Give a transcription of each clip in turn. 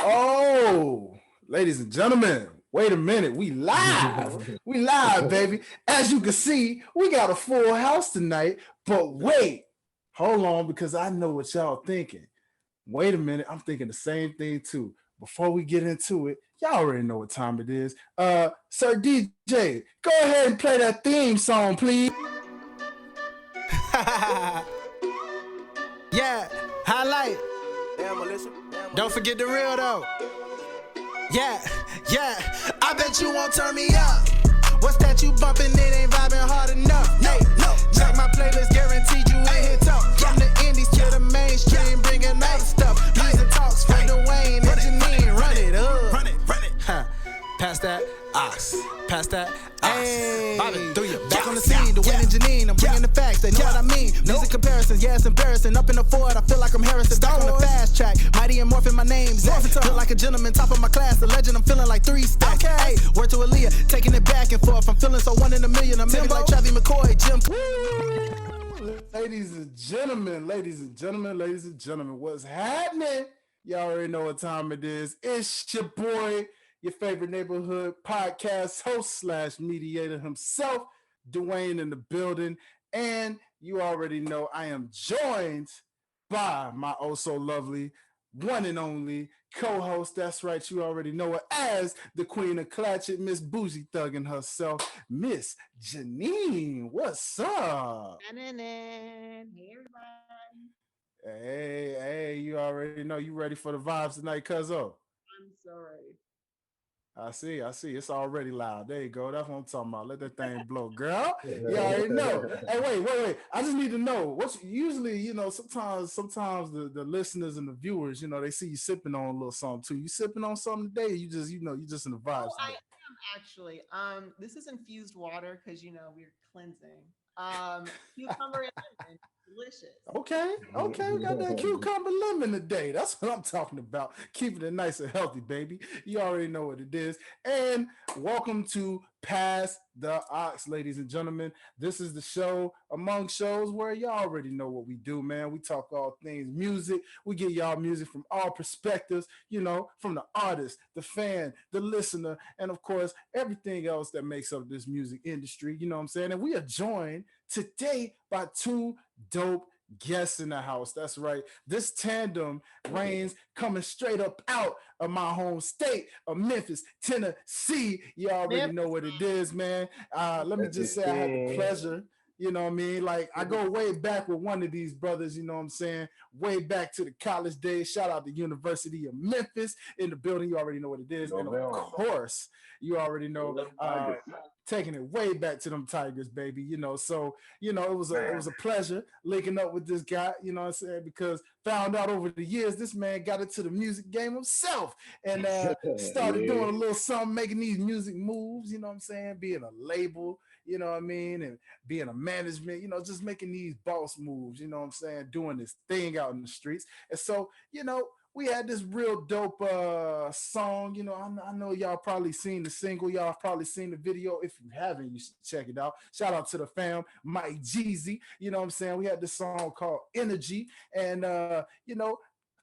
Oh, ladies and gentlemen, wait a minute. We live. We live, baby. As you can see, we got a full house tonight. But wait, hold on, because I know what y'all thinking. Wait a minute. I'm thinking the same thing too. Before we get into it, y'all already know what time it is. Sir DJ, go ahead and play that theme song, please. Yeah, highlight. Damn, Melissa. Don't forget the real though. Yeah, yeah. I bet you won't turn me up. What's that you bumping? It ain't vibing hard enough. Hey, no. Check my playlist, guaranteed you ain't hit top. From the indies to the mainstream, bringing other stuff. Music talks from Dwayne and Janean. Run it up. Run it. Huh. Pass that ox. Pass that ox. Hey, Bobby, through you. Back on the scene, Dwayne and Janean. I'm bringing the facts, they know what I mean. Music comparisons, yeah, it's embarrassing. Up in the Ford, I feel like I'm Harrison. Back on the fast track, mighty and morphin', my name's Zach. Feel like a gentleman, top of my class, the legend. I'm feeling like 3 stacks. Hey, word to Aaliyah, taking it back and forth. I'm feeling so 1 in a million. I'm maybe like Travis McCoy, Jim. Ladies and gentlemen, what's happening? Y'all already know what time it is. It's your boy, your favorite neighborhood podcast host slash mediator himself, Dwayne in the building. And you already know I am joined by my oh so lovely, one and only co-host. That's right, you already know her as the queen of Clatchet, Miss Bougie Thuggin' herself, Miss Janean. What's up? Hey everybody. Hey, you already know you ready for the vibes tonight, cuzzo. I'm so ready. I see. It's already loud. There you go. That's what I'm talking about. Let that thing blow, girl. You already know. Hey, wait. I just need to know. What's usually, sometimes the listeners and the viewers, they see you sipping on a little something too. You sipping on something today? You just in the vibes I today. am actually. This is infused water because we're cleansing. Cucumber and lemon, delicious. Okay, we got that cucumber lemon today. That's what I'm talking about. Keeping it nice and healthy, baby. You already know what it is. And welcome to Pass the Ox, ladies and gentlemen. This is the show among shows where y'all already know what we do, man. We talk all things music. We get y'all music from all perspectives, from the artist, the fan, the listener, and of course, everything else that makes up this music industry. You know what I'm saying? And we are joined today by 2 dope guests in the house. That's right. This tandem reigns coming straight up out of my home state of Memphis, Tennessee. You already know what it is, man. Let me just say I had the pleasure. You know what I mean? Like, I go way back with one of these brothers, you know what I'm saying? Way back to the college days. Shout out to University of Memphis in the building. You already know what it is. And of course, you already know taking it way back to them Tigers, baby. So it was a pleasure linking up with this guy, you know what I'm saying? Because found out over the years this man got into the music game himself and started doing a little something, making these music moves, you know what I'm saying? Being a label, you know what I mean? And being a management, just making these boss moves, you know what I'm saying? Doing this thing out in the streets. And so, we had this real dope song. I know y'all probably seen the single. Y'all probably seen the video. If you haven't, you should check it out. Shout out to the fam, Mike Jeezy. You know what I'm saying? We had this song called Energy. And,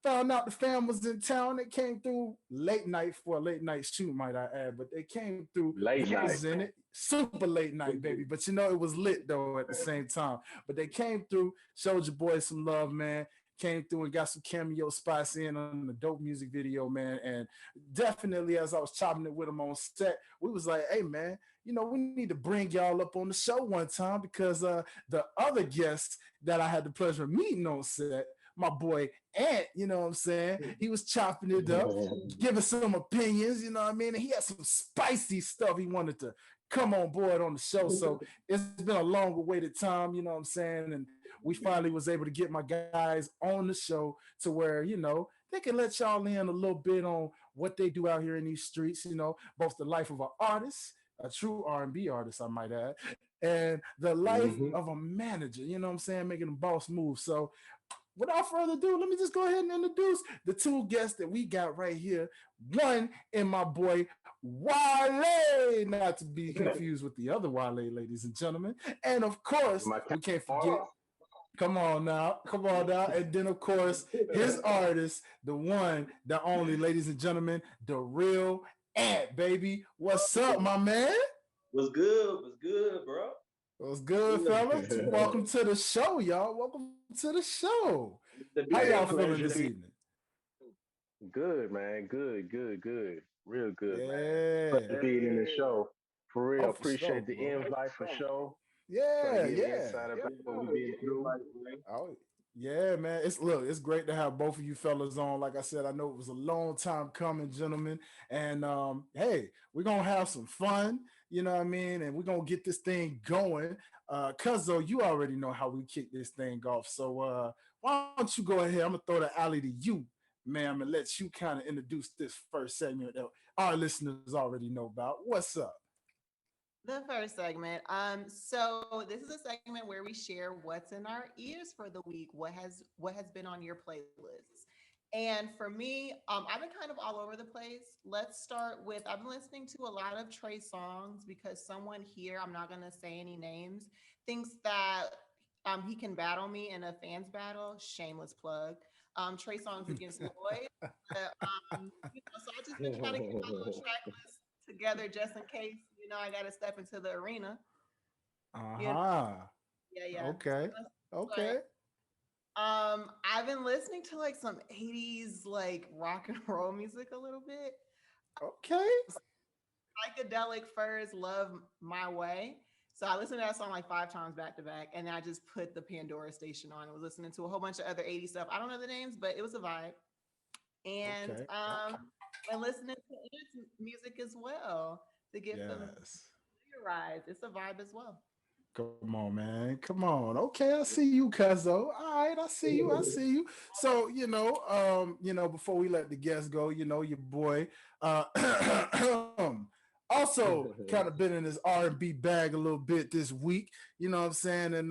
found out the fam was in town. They came through late night for a late night shoot, might I add. But they came through represented. Super late night, baby. But it was lit though at the same time. But they came through, showed your boys some love, man. Came through and got some cameo spots in on the dope music video, man. And definitely, as I was chopping it with them on set, we was like, hey, man, we need to bring y'all up on the show one time because the other guests that I had the pleasure of meeting on set, my boy Ant, you know what I'm saying? He was chopping it up, giving some opinions, you know what I mean? And he had some spicy stuff he wanted to come on board on the show. So it's been a long awaited time, you know what I'm saying? And we finally was able to get my guys on the show to where, they can let y'all in a little bit on what they do out here in these streets, both the life of an artist, a true R&B artist, I might add, and the life of a manager, you know what I'm saying, making a boss move. So without further ado, let me just go ahead and introduce the 2 guests that we got right here. One in my boy Wale, not to be confused with the other Wale, ladies and gentlemen. And of course, we can't forget Come on now. And then, of course, his artist, the one, the only, ladies and gentlemen, the real ant, baby. What's up, my man? Was good? Was good, bro? What's good, fellas? Welcome to the show, y'all. Welcome to the show. The How y'all big feeling pleasure. this evening? Good, man. Good. Real good, man. Yeah. Pleasure being in the show. For Oh, real. for sure, Appreciate the bro. invite for show. Trying Yeah, to get an yeah. insight about what we've been through. Oh, yeah, man. It's great to have both of you fellas on. Like I said, I know it was a long time coming, gentlemen. And hey, we're gonna have some fun, you know what I mean? And we're gonna get this thing going. Cuz though, you already know how we kick this thing off. So why don't you go ahead? I'm gonna throw the alley to you, ma'am, and let you kind of introduce this first segment that our listeners already know about. What's up? The first segment. So this is a segment where we share what's in our ears for the week, what has been on your playlists. And for me, I've been kind of all over the place. Let's start with I've been listening to a lot of Trey songs because someone here, I'm not gonna say any names, thinks that he can battle me in a fans battle. Shameless plug. Trey songs against Lloyd. So I just been trying to get my little track list together just in case, I gotta step into the arena. You know, Uh-huh. yeah. So Okay. but Okay. I've been listening to like some 80s like rock and roll music a little bit. Okay. Psychedelic Furs Love My Way. So I listened to that song like 5 times back to back, and then I just put the Pandora station on. I was listening to a whole bunch of other 80s stuff. I don't know the names, but it was a vibe. And Okay. and listening to Ant's music as well to get Yes. familiarized. It's a vibe as well. Come on, man. Come on. Okay, I see you, Cuzzo. All right, I see you. I see you. So, before we let the guests go, your boy, uh also kind of been in his R&B bag a little bit this week, you know what I'm saying? And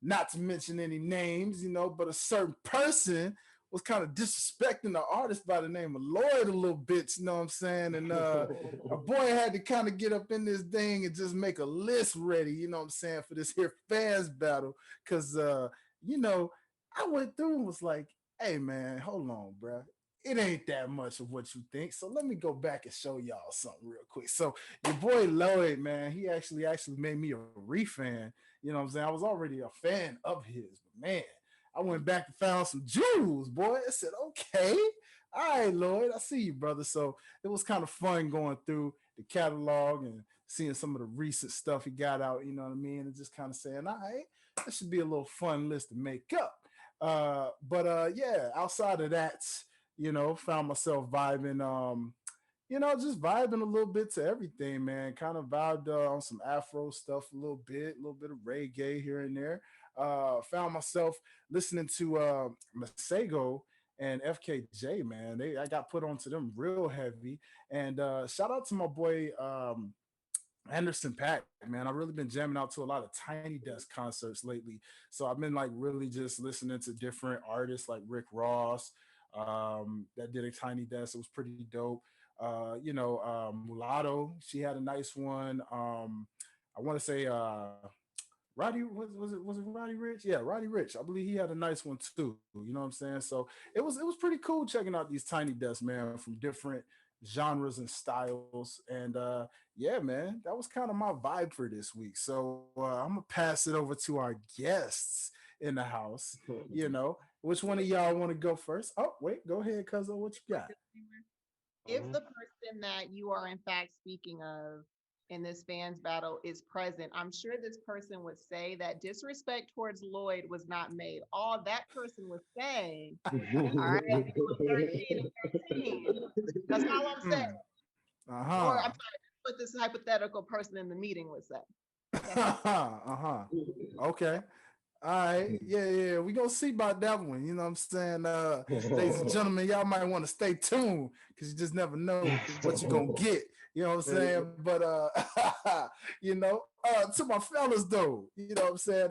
not to mention any names, but a certain person was kind of disrespecting the artist by the name of Lloyd a little bit, you know what I'm saying? And a boy had to kind of get up in this thing and just make a list ready, you know what I'm saying, for this here fans battle. Cause I went through and was like, hey man, hold on, bro. It ain't that much of what you think. So let me go back and show y'all something real quick. So your boy Lloyd, man, he actually made me a refan. You know what I'm saying? I was already a fan of his, but man, I went back and found some jewels, boy. I said, okay, all right, Lloyd, I see you, brother. So it was kind of fun going through the catalog and seeing some of the recent stuff he got out, you know what I mean? And just kind of saying, all right, that should be a little fun list to make up. But yeah, outside of that, found myself vibing, just vibing a little bit to everything, man. Kind of vibed on some Afro stuff a little bit of reggae here and there. Found myself listening to Masego and FKJ, man. I got put onto them real heavy. And shout out to my boy Anderson Pack, man. I've really been jamming out to a lot of Tiny Desk concerts lately. So I've been like really just listening to different artists like Rick Ross, that did a Tiny Desk. It was pretty dope. Mulatto, she had a nice one. I want to say Roddy was it Roddy Rich? Yeah, Roddy Rich. I believe he had a nice one too. You know what I'm saying? So it was pretty cool checking out these Tiny Desks, man, from different genres and styles. And yeah, man, that was kind of my vibe for this week. So I'm gonna pass it over to our guests in the house. Which one of y'all want to go first? Oh, wait, go ahead, Cuzzo. What you got? If the person that you are in fact speaking of in this fans battle is present, I'm sure this person would say that disrespect towards Lloyd was not made. All that person was saying, all right, it was 13 and 13. That's all I'm saying. Mm, Or I'm uh-huh. sorry, what this hypothetical person in the meeting would say. That's all. Uh-huh. Okay. All right. Yeah. We gonna see about that one. You know what I'm saying? Ladies and gentlemen, y'all might want to stay tuned because you just never know what you're gonna get. You know what I'm saying? But to my fellas though, you know what I'm saying?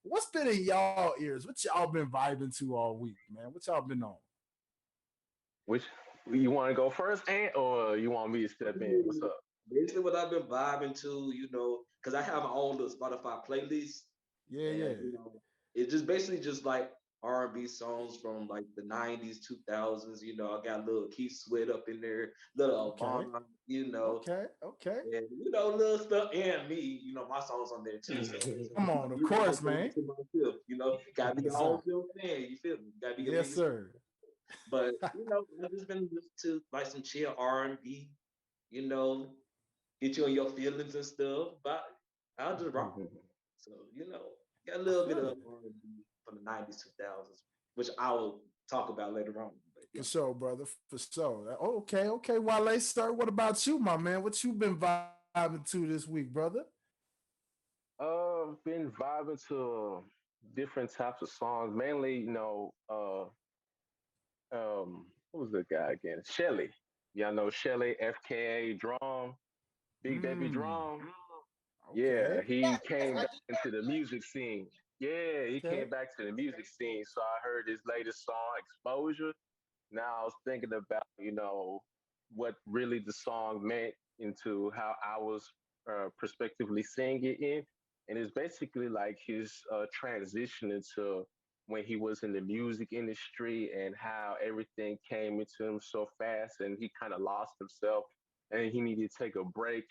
What's been in y'all ears? What y'all been vibing to all week, man? What y'all been on? Which you want to go first, Ant, or you want me to step in? What's up? Basically, what I've been vibing to, because I have my own little Spotify playlist, Yeah, and yeah. It's just basically just like R&B songs from like the 90s, 2000s. You know, I got a little Keith Sweat up in there, little Okay. Avant, you know, Okay. Okay. and little stuff, and me, my songs on there too. So Come on, of you know, course, man. to myself, gotta be your Yes, own sir. little fan. You feel me? Gotta be your Yes, biggest. sir. But I've just been listening to like some chill R&B, you know, get you on your feelings and stuff. But I'll just rock. So got a I little bit feel of it. R&B from the 90s, 2000s, which I will talk about later on. But For yeah. sure, brother. For sure. Okay, okay. Wale, sir, what about you, my man? What you been vibing to this week, brother? Been vibing to different types of songs, mainly, what was the guy again? Shelly. Y'all know Shelly, FKA Drum, Big Baby Mm, Drum. okay. Yeah, he Yes, came I back do into the music scene. Yeah, he Okay. came back to the music scene. So I heard his latest song, Exposure. Now I was thinking about, what really the song meant into how I was prospectively seeing it in. And it's basically like his transition into when he was in the music industry and how everything came into him so fast and he kind of lost himself and he needed to take a break,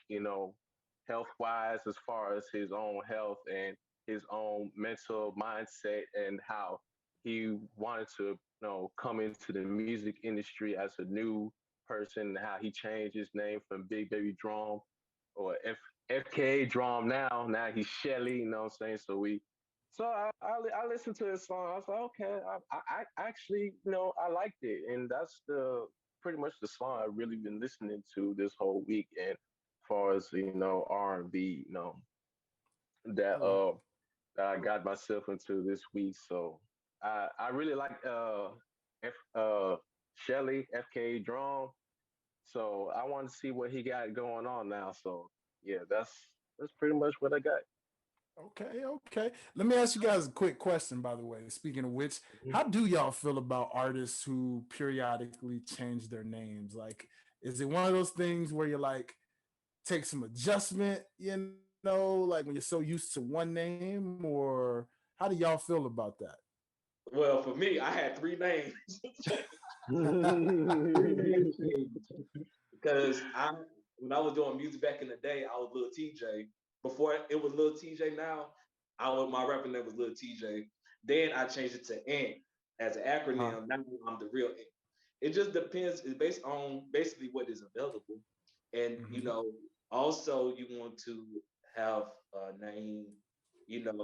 health wise, as far as his own health and his own mental mindset, and how he wanted to come into the music industry as a new person, how he changed his name from Big Baby Drum or FKA Drum. Now he's Shelly, you know what I'm saying? So I listened to this song. I was like, okay, I actually, I liked it. And that's the pretty much the song I've really been listening to this whole week. And as far as, R&B, that Oh, that I got myself into this week. So I really like F, Shelly, FK Drum. So I want to see what he got going on now. So yeah, that's pretty much what I got. okay, okay. Let me ask you guys a quick question, by the way. Speaking of which, how do y'all feel about artists who periodically change their names? Like, is it one of those things where you're like, take some adjustment, like when you're so used to one name, or how do y'all feel about Well, for me, I had three names. Three Mhm. name changes. Because when I was doing music back in the day, I was Lil TJ. Before it was Lil TJ. Now my rapper name was Lil TJ. Then I changed it to Ant as an that? acronym. Now I'm the real Ant. It just depends. It's based on basically what is available, and Hmm. also you want to have a name.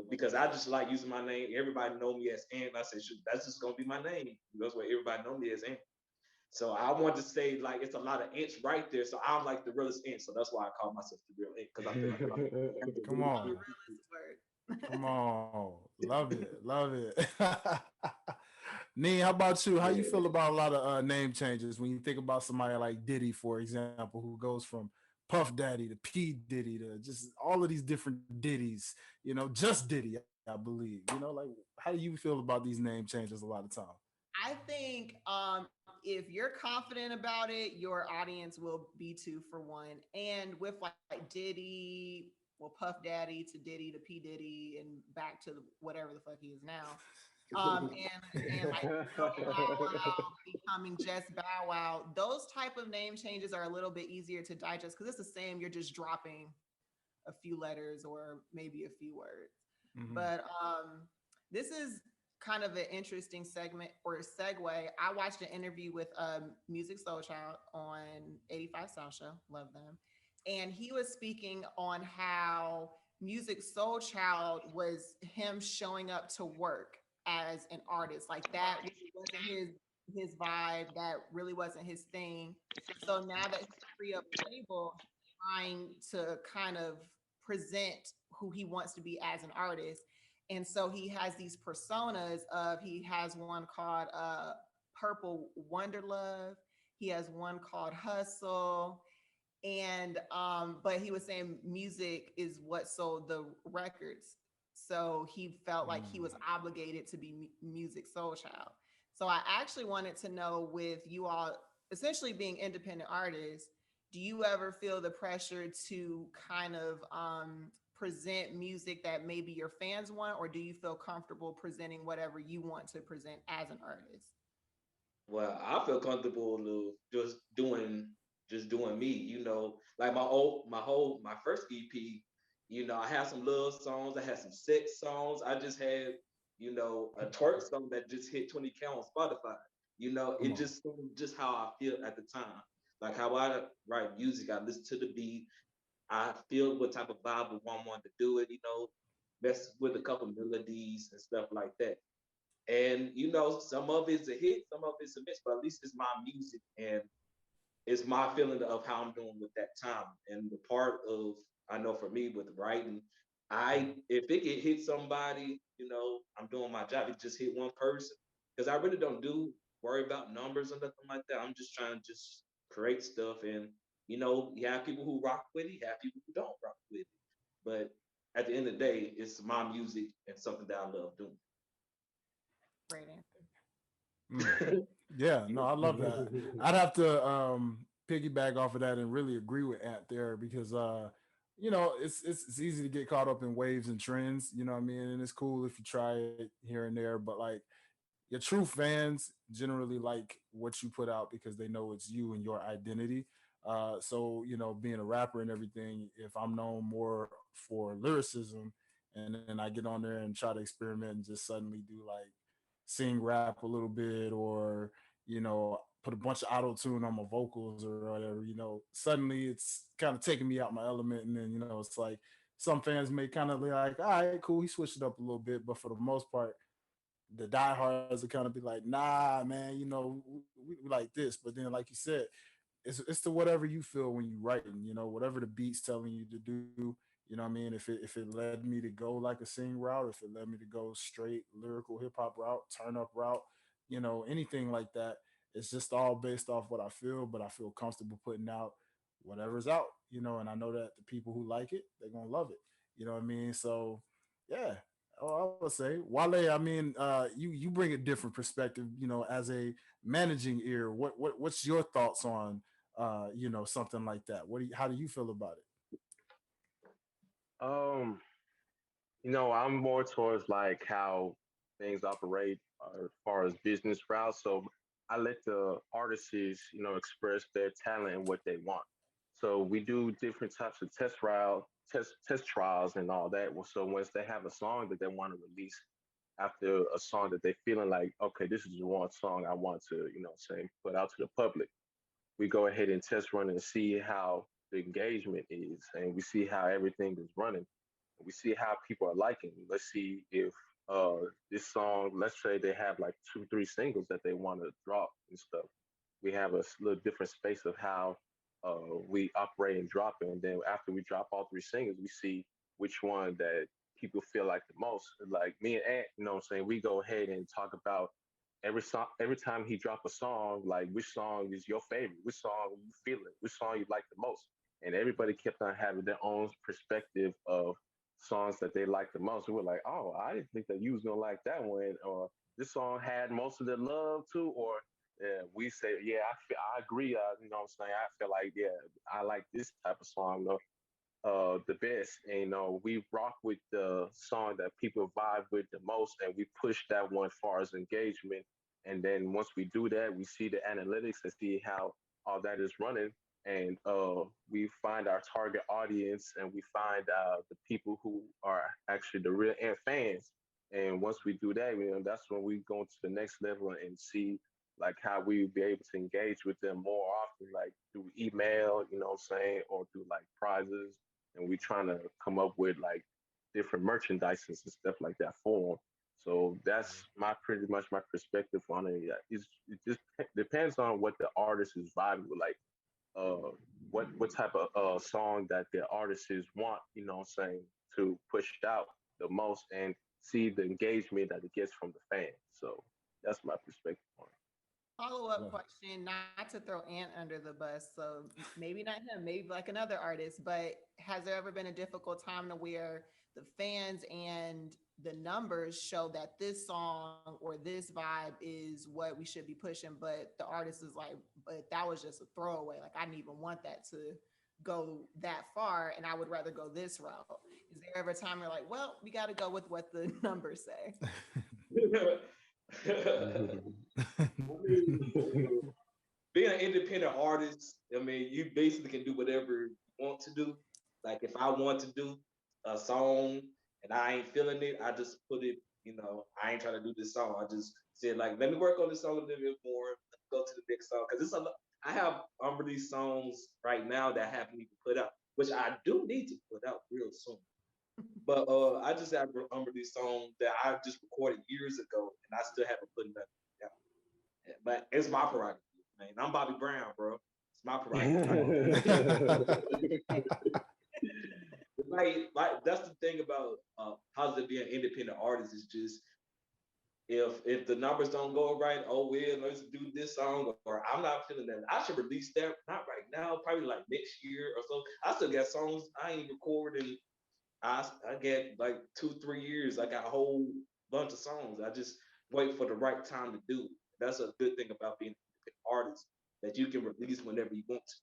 Because I just like using my name. Everybody know me as Ant. I said, shoot, that's just gonna be my name. That's what everybody know me as Ant. So I want to say like it's a lot of inch right there. So I'm like the realest inch. So that's why I call myself the real inch because I feel like I'm the Come realest the on. realest word. Come on. Love it. Love it. Nee, how about you? How you yeah. feel about a lot of name changes when you think about somebody like Diddy, for example, who goes from Puff Daddy to P Diddy to just all of these different Diddies, just Diddy, I believe. Like how do you feel about these name changes a lot of time? I think if you're confident about it, your audience will be two for one. And with like Diddy, well, Puff Daddy to Diddy to P Diddy and back to whatever the fuck he is now. And like Bow Wow becoming just Bow Wow. Those type of name changes are a little bit easier to digest because it's the same. You're just dropping a few letters or maybe a few words. Hmm. But this is kind of an interesting segment or a segue. I watched an interview with Music Soul Child on 85 South Show. Love them. And he was speaking on how Music Soul Child was him showing up to work as an artist. Like that really wasn't his vibe. That really wasn't his thing. So now that he's free up label, trying to kind of present who he wants to be as an artist. And so he has these personas of he has one called Purple Wonderlove. He has one called Hustle. And but he was saying music is what sold the records. So he felt like he was obligated to be music soul child. So I actually wanted to know with you all essentially being independent artists, do you ever feel the pressure to kind of present music that maybe your fans want, or do you feel comfortable presenting whatever you want to present as an artist? Well, I feel comfortable just doing me, like my first EP, I had some love songs, I had some sex songs, I just had, a twerk song that just hit 20K on Spotify. Come It on. just how I feel at the time. Like how I write music, I listen to the beat, I feel what type of vibe I want to do it, mess with a couple melodies and stuff like that. And some of it's a hit, some of it's a miss, but at least it's my music and it's my feeling of how I'm doing with that time. And the part of I know for me with writing, I if it could hit somebody, I'm doing my job. It just hit one person because I really don't do worry about numbers or nothing like that. I'm just trying to just create stuff, and you have people who rock with it, you have people who don't rock with it. But at the end of the day, it's my music and something that I love doing. Great answer. Mm. Yeah, no, I love that. I'd have to piggyback off of that and really agree with Ant there because it's easy to get caught up in waves and trends, you know what I mean? And it's cool if you try it here and there, but like your true fans generally like what you put out because they know it's you and your identity. So being a rapper and everything, if I'm known more for lyricism, and then I get on there and try to experiment and just suddenly do like sing rap a little bit, or put a bunch of auto tune on my vocals or whatever, suddenly it's kind of taking me out my element, and then it's like some fans may kind of be like, all right, cool, he switched it up a little bit, but for the most part the diehards will kind of be like, nah, man, we like this. But then, like you said, it's to whatever you feel when you writing, whatever the beat's telling you to do. You know what I mean? If it led me to go like a sing route, if it led me to go straight lyrical hip hop route, turn up route, anything like that, it's just all based off what I feel. But I feel comfortable putting out whatever's out, and I know that the people who like it, they're gonna love it. You know what I mean? So yeah, oh, I would say Wale. I mean, you bring a different perspective. As a managing ear, what's your thoughts on something like that? How do you feel about it? Um, I'm more towards like how things operate as far as business routes. So I let the artists, express their talent and what they want. So we do different types of test trials and all that. Well, so once they have a song that they want to release, after a song that they feeling like, okay, this is the one song I want to, say put out to the public, we go ahead and test run and see how the engagement is, and we see how everything is running. We see how people are liking. Let's see if this song, let's say they have like two, three singles that they want to drop and stuff. We have a little different space of how we operate and drop it. And then after we drop all three singles, we see which one that people feel like the most. Like me and Ant, you know what I'm saying? We go ahead and talk about every song, every time he drop a song, like which song is your favorite, which song you feel it, which song you like the most. And everybody kept on having their own perspective of songs that they like the most. We were like, oh, I didn't think that you was gonna like that one, or this song had most of the love too, or we say, yeah, I agree. You know what I'm saying? I feel like, yeah, I like this type of song the best. And we rock with the song that people vibe with the most, and we push that one as far as engagement. And then once we do that, we see the analytics and see how all that is running. And we find our target audience, and we find the people who are actually the real Ant fans. And once we do that, that's when we go to the next level and see like how we be able to engage with them more often, like through email, what I'm saying, or through like prizes, and we trying to come up with like different merchandises and stuff like that for them. So that's my pretty much my perspective on it. Yeah, it just depends on what the artist is vibing with, like uh, what type of song that the artists want, what I'm saying, to push out the most and see the engagement that it gets from the fans. So that's my perspective on it. Follow-up question, not to throw Ant under the bus, so maybe not him, maybe like another artist, but has there ever been a difficult time to where the fans and the numbers show that this song or this vibe is what we should be pushing, but the artist is like, but that was just a throwaway. Like I didn't even want that to go that far, and I would rather go this route. Is there ever a time you're like, well, we got to go with what the numbers say? I mean, being an independent artist, I mean, you basically can do whatever you want to do. Like if I want to do a song and I ain't feeling it, I just put it, I ain't trying to do this song. I just said like, let me work on this song a little bit more, go to the next song. Cause I have unreleased songs right now that I haven't even put out, which I do need to put out real soon. But I just have unreleased songs that I just recorded years ago and I still haven't put nothing out. But it's my prerogative, man. I'm Bobby Brown, bro. It's my prerogative. like that's the thing about positive being an independent artist is just if the numbers don't go right, oh well, let's do this song, or I'm not feeling that. I should release that not right now, probably like next year or so. I still got songs I ain't recorded in I get like 2 3 years. I got a whole bunch of songs. I just wait for the right time to do it. That's a good thing about being an independent artist that you can release whenever you want to.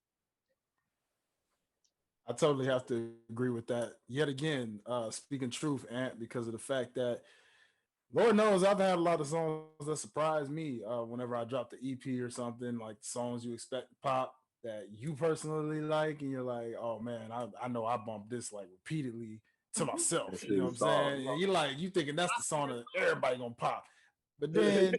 I totally have to agree with that. Yet again, speaking truth, Ant, because of the fact that Lord knows I've had a lot of songs that surprise me whenever I drop the EP or something, like songs you expect to pop that you personally like, and you're like, oh man, I know I bumped this like repeatedly to That myself. You shit know what I'm is dog. saying? And you like you thinking that's the song that everybody gonna pop. But then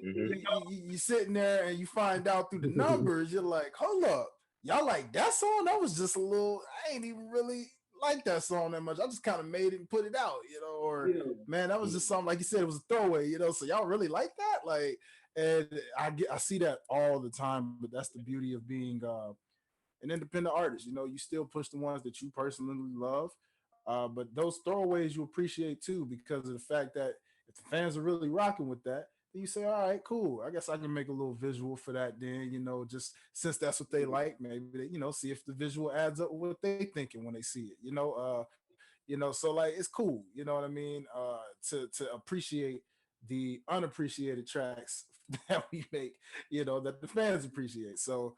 you sitting there and you find out through the numbers, you're like, hold up, y'all like that song? That was just a little. I ain't even really like that song that much. I just kind of made it and put it out, or Yeah. man, that was just something like you said, it was a throwaway, So y'all really like that, like, and I see that all the time. But that's the beauty of being an independent artist. You still push the ones that you personally love, but those throwaways you appreciate too because of the fact that if the fans are really rocking with that, then you say, all right, cool. I guess I can make a little visual for that. Then just since that's what they like, maybe they, see if the visual adds up with what they thinking when they see it. So like it's cool. You know what I mean? To appreciate the unappreciated tracks that we make, that the fans appreciate. So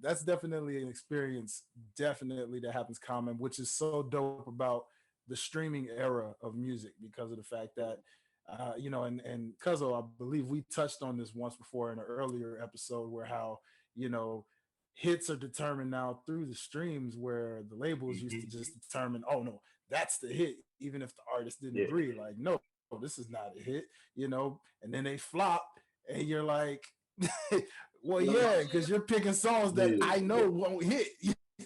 that's definitely an experience, definitely that happens common, which is so dope about the streaming era of music because of the fact that and Cuzzo, I believe we touched on this once before in an earlier episode where how you know hits are determined now through the streams where the labels used to just determine, oh no, that's the hit, even if the artist didn't Yeah. agree. Like, no, this is not a hit, and then they flop, and you're like, well, yeah, because you're picking songs that Yeah. I know won't hit,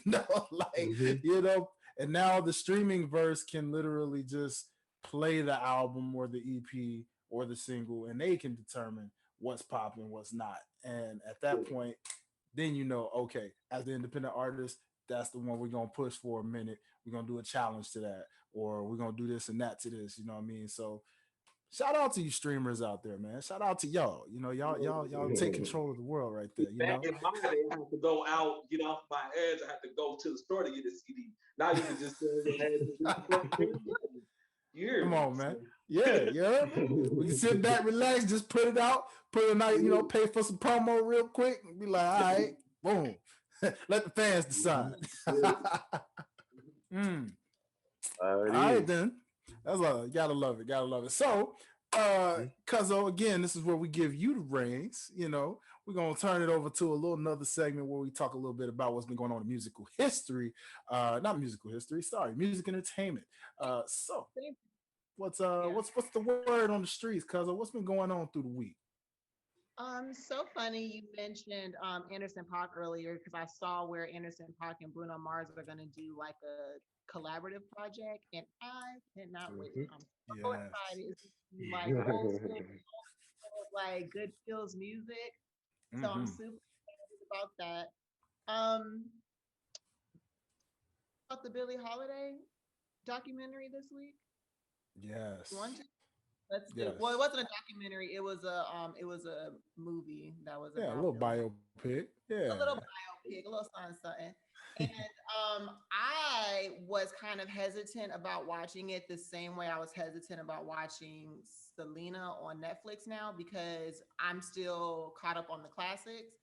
like, Mhm. and now the streaming verse can literally just play the album or the EP or the single, and they can determine what's popping, what's not. And at Yeah. that point, then okay, as the independent artist, that's the one we're gonna push for a minute. We're gonna do a challenge to that, or we're gonna do this and that to this. You know what I mean? So shout out to you streamers out there, man. Shout out to y'all. Y'all take control of the world right there. Back in my day, I had to go out, get off my edge. I had to go to the store to get a CD. Now you can just you hear Come me? on, man. Yeah, you heard me? We can sit back, relax, just put it out, put a night, pay for some promo real quick, and be like, all right, boom. Let the fans decide. mm. It All right, is. then. That's love. Gotta love it. Gotta love it. So, Mhm. Cuzzo, again, this is where we give you the reins. We're gonna turn it over to a little another segment where we talk a little bit about what's been going on in musical history. Not musical history, sorry, music entertainment. So Yeah. what's the word on the streets, Cuzzo? What's been going on through the week? So funny you mentioned Anderson .Paak earlier because I saw where Anderson .Paak and Bruno Mars are going to do like a collaborative project, and I cannot wait. Mhm. I'm so Yes. excited. It's like old school, like good feels music. So I'm Mm-hmm. super excited about that. Um, about the Billie Holiday documentary this week. You want Yes. to? Let's do. Well, it Yes. wasn't a documentary. It was a movie that was Yeah, a about little Billie Holiday. biopic. A Yeah. little biopic, a little something, something. And I was kind of hesitant about watching it the same way I was hesitant about watching Selena on Netflix now because I'm still caught up on the classics.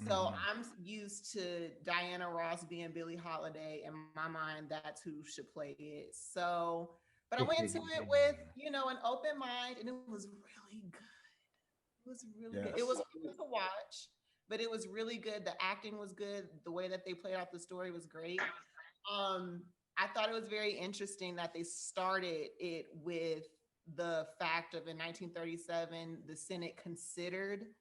So Mhm. I'm used to Diana Ross being Billie Holiday. In my mind, that's who should play it. So, but I went into it with, an open mind, and it was really good. It was really good. It Yes. was hard to watch, but it was really good. The acting was good. The way that they played out the story was great. Um, I thought it was very interesting that they started it with the fact of in 1937, the Senate considered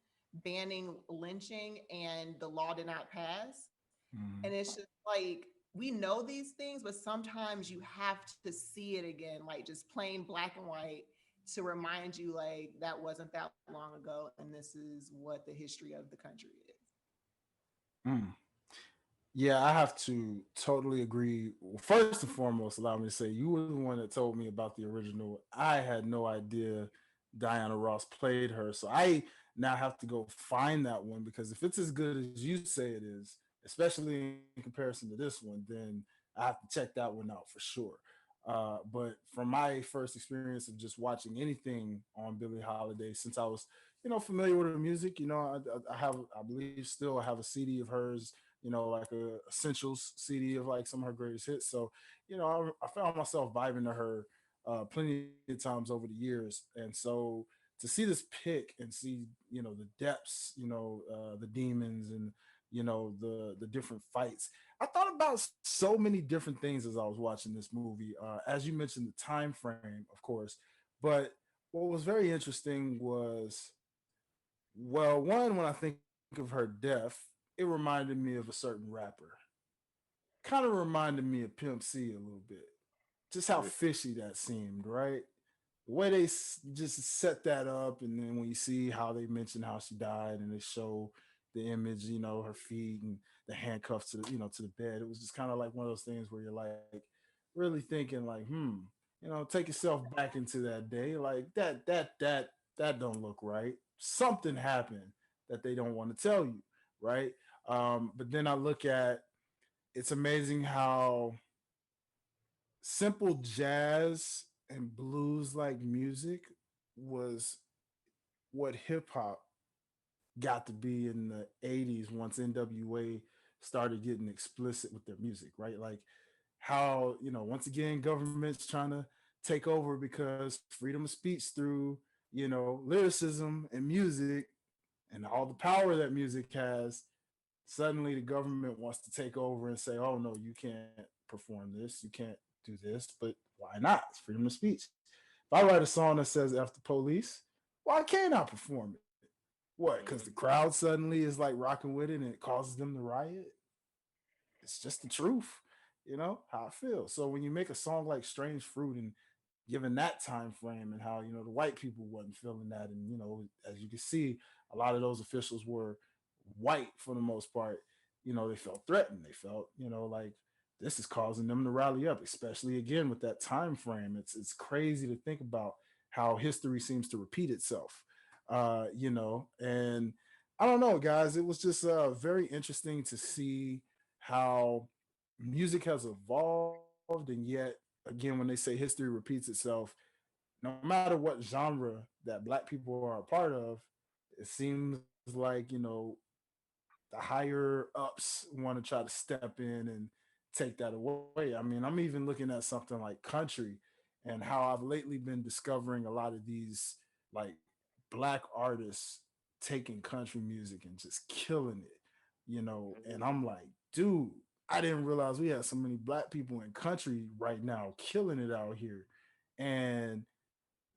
banning lynching and the law did not pass. And Mhm. it's just like, we know these things, but sometimes you have to see it again, like just plain black and white to remind you, like, that wasn't that long ago. And this is what the history of the country is. Mm. Yeah, I have to totally agree. Well, first and foremost, allow me to say you were the one that told me about the original. I had no idea Diana Ross played her, so I now have to go find that one because if it's as good as you say it is, especially in comparison to this one, then I have to check that one out for sure. But from my first experience of just watching anything on Billie Holiday, since I was, familiar with her music, I have, I believe, still I have a CD of hers, like a essentials CD of like some of her greatest hits. So, I found myself vibing to her plenty of times over the years, and so to see this pick and see, the depths, the demons and the different fights. I thought about so many different things as I was watching this movie. As you mentioned, the time frame, of course, but what was very interesting was, well, one, when I think of her death, it reminded me of a certain rapper. Kind of reminded me of Pimp C a little bit. Just how fishy that seemed, right? The way they just set that up, and then when you see how they mention how she died, and they show the image, her feet and the handcuffs to the, to the bed, it was just kind of like one of those things where you're like really thinking, like, take yourself back into that day, like that don't look right. Something happened that they don't want to tell you, right? But then I look at, it's amazing how simple jazz and blues like music was what hip hop got to be in the 80s once NWA started getting explicit with their music, right? Like how, once again, government's trying to take over because freedom of speech through, lyricism and music and all the power that music has, suddenly the government wants to take over and say, oh no, you can't perform this, you can't do this, but why not? It's freedom of speech. If I write a song that says F the police, why can't I perform it? What? Because the crowd suddenly is like rocking with it and it causes them to riot? It's just the truth, how I feel. So when you make a song like Strange Fruit and given that time frame and how, the white people wasn't feeling that, and as you can see, a lot of those officials were white for the most part, they felt threatened. They felt, like this is causing them to rally up, especially again with that time frame. It's crazy to think about how history seems to repeat itself. And I don't know, guys. It was just very interesting to see how music has evolved, and yet again, when they say history repeats itself, no matter what genre that black people are a part of, it seems like, the higher ups want to try to step in and take that away. I mean, I'm even looking at something like country and how I've lately been discovering a lot of these like black artists taking country music and just killing it, and I'm like, dude, I didn't realize we had so many black people in country right now killing it out here. And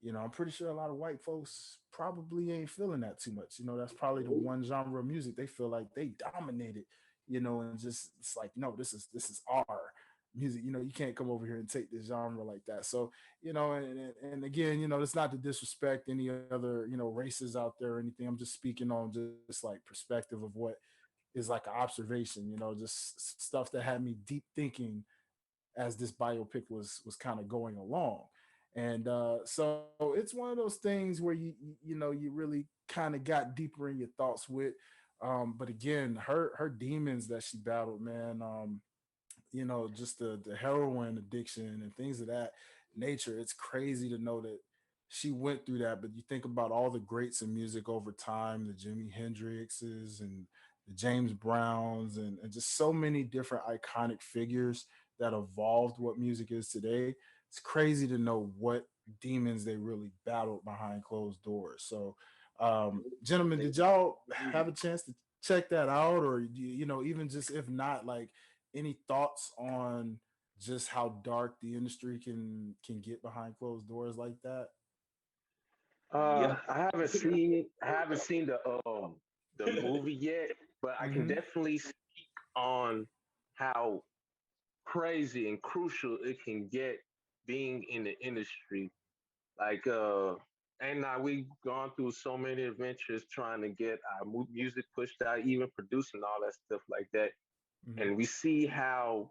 I'm pretty sure a lot of white folks probably ain't feeling that too much. That's probably the one genre of music they feel like they dominated, and just it's like, no, this is our music. You can't come over here and take this genre like that. So, and again, it's not to disrespect any other, races out there or anything. I'm just speaking on just like perspective of what is like an observation, just stuff that had me deep thinking as this biopic was kind of going along. And so it's one of those things where you really kind of got deeper in your thoughts with. But again, her demons that she battled, man, just the heroin addiction and things of that nature. It's crazy to know that she went through that. But you think about all the greats in music over time, the Jimi Hendrixes and the James Browns, and just so many different iconic figures that evolved what music is today. It's crazy to know what demons they really battled behind closed doors. So, gentlemen, They, did y'all have a chance to check that out, or even just if not, like any thoughts on just how dark the industry can get behind closed doors like that? yeah. I haven't seen the movie yet, but I can Mm-hmm. definitely speak on how crazy and crucial it can get being in the industry. Like and now we've gone through so many adventures trying to get our music pushed out, even producing all that stuff like that. Mm-hmm. And we see how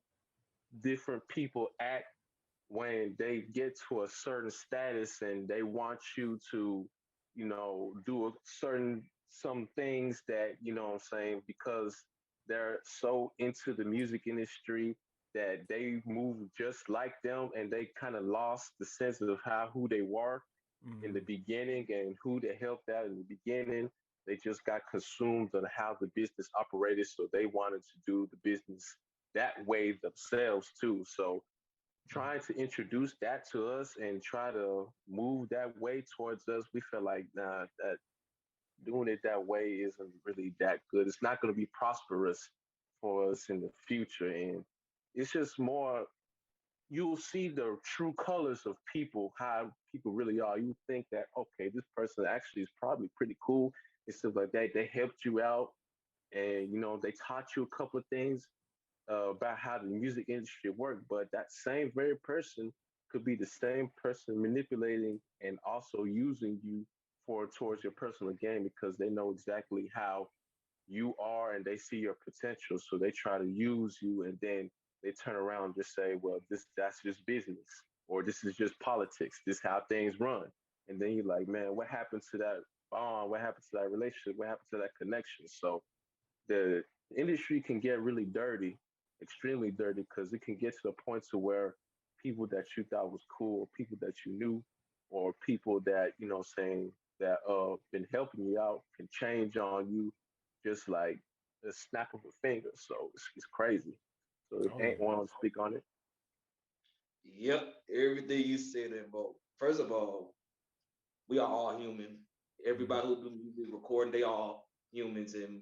different people act when they get to a certain status and they want you to, do a certain some things that, what I'm saying, because they're so into the music industry that they move just like them and they kind of lost the sense of how who they were in the Mm-hmm. beginning and who they helped out in the beginning. They just got consumed on how the business operated, so they wanted to do the business that way themselves too. So trying to introduce that to us and try to move that way towards us, we feel like nah, that doing it that way isn't really that good. It's not going to be prosperous for us in the future, and it's just more. You'll see the true colors of people, how people really are. You think that okay, this person actually is probably pretty cool and stuff like that. They helped you out, and they taught you a couple of things about how the music industry worked, but that same very person could be the same person manipulating and also using you for towards your personal gain because they know exactly how you are and they see your potential. So they try to use you and then they turn around and just say, well, that's just business or this is just politics. This is how things run. And then you're like, man, what happened to that bond? What happened to that relationship? What happened to that connection? So the industry can get really dirty, extremely dirty, because it can get to the point to where people that you thought was cool, people that you knew, or people that saying that been helping you out can change on you just like the snap of a finger. So it's crazy. So if Oh Ant yeah. want to speak on it, Yep, everything you said and more. First of all, we are all human. Mm-hmm. Everybody who do music recording, they all humans, and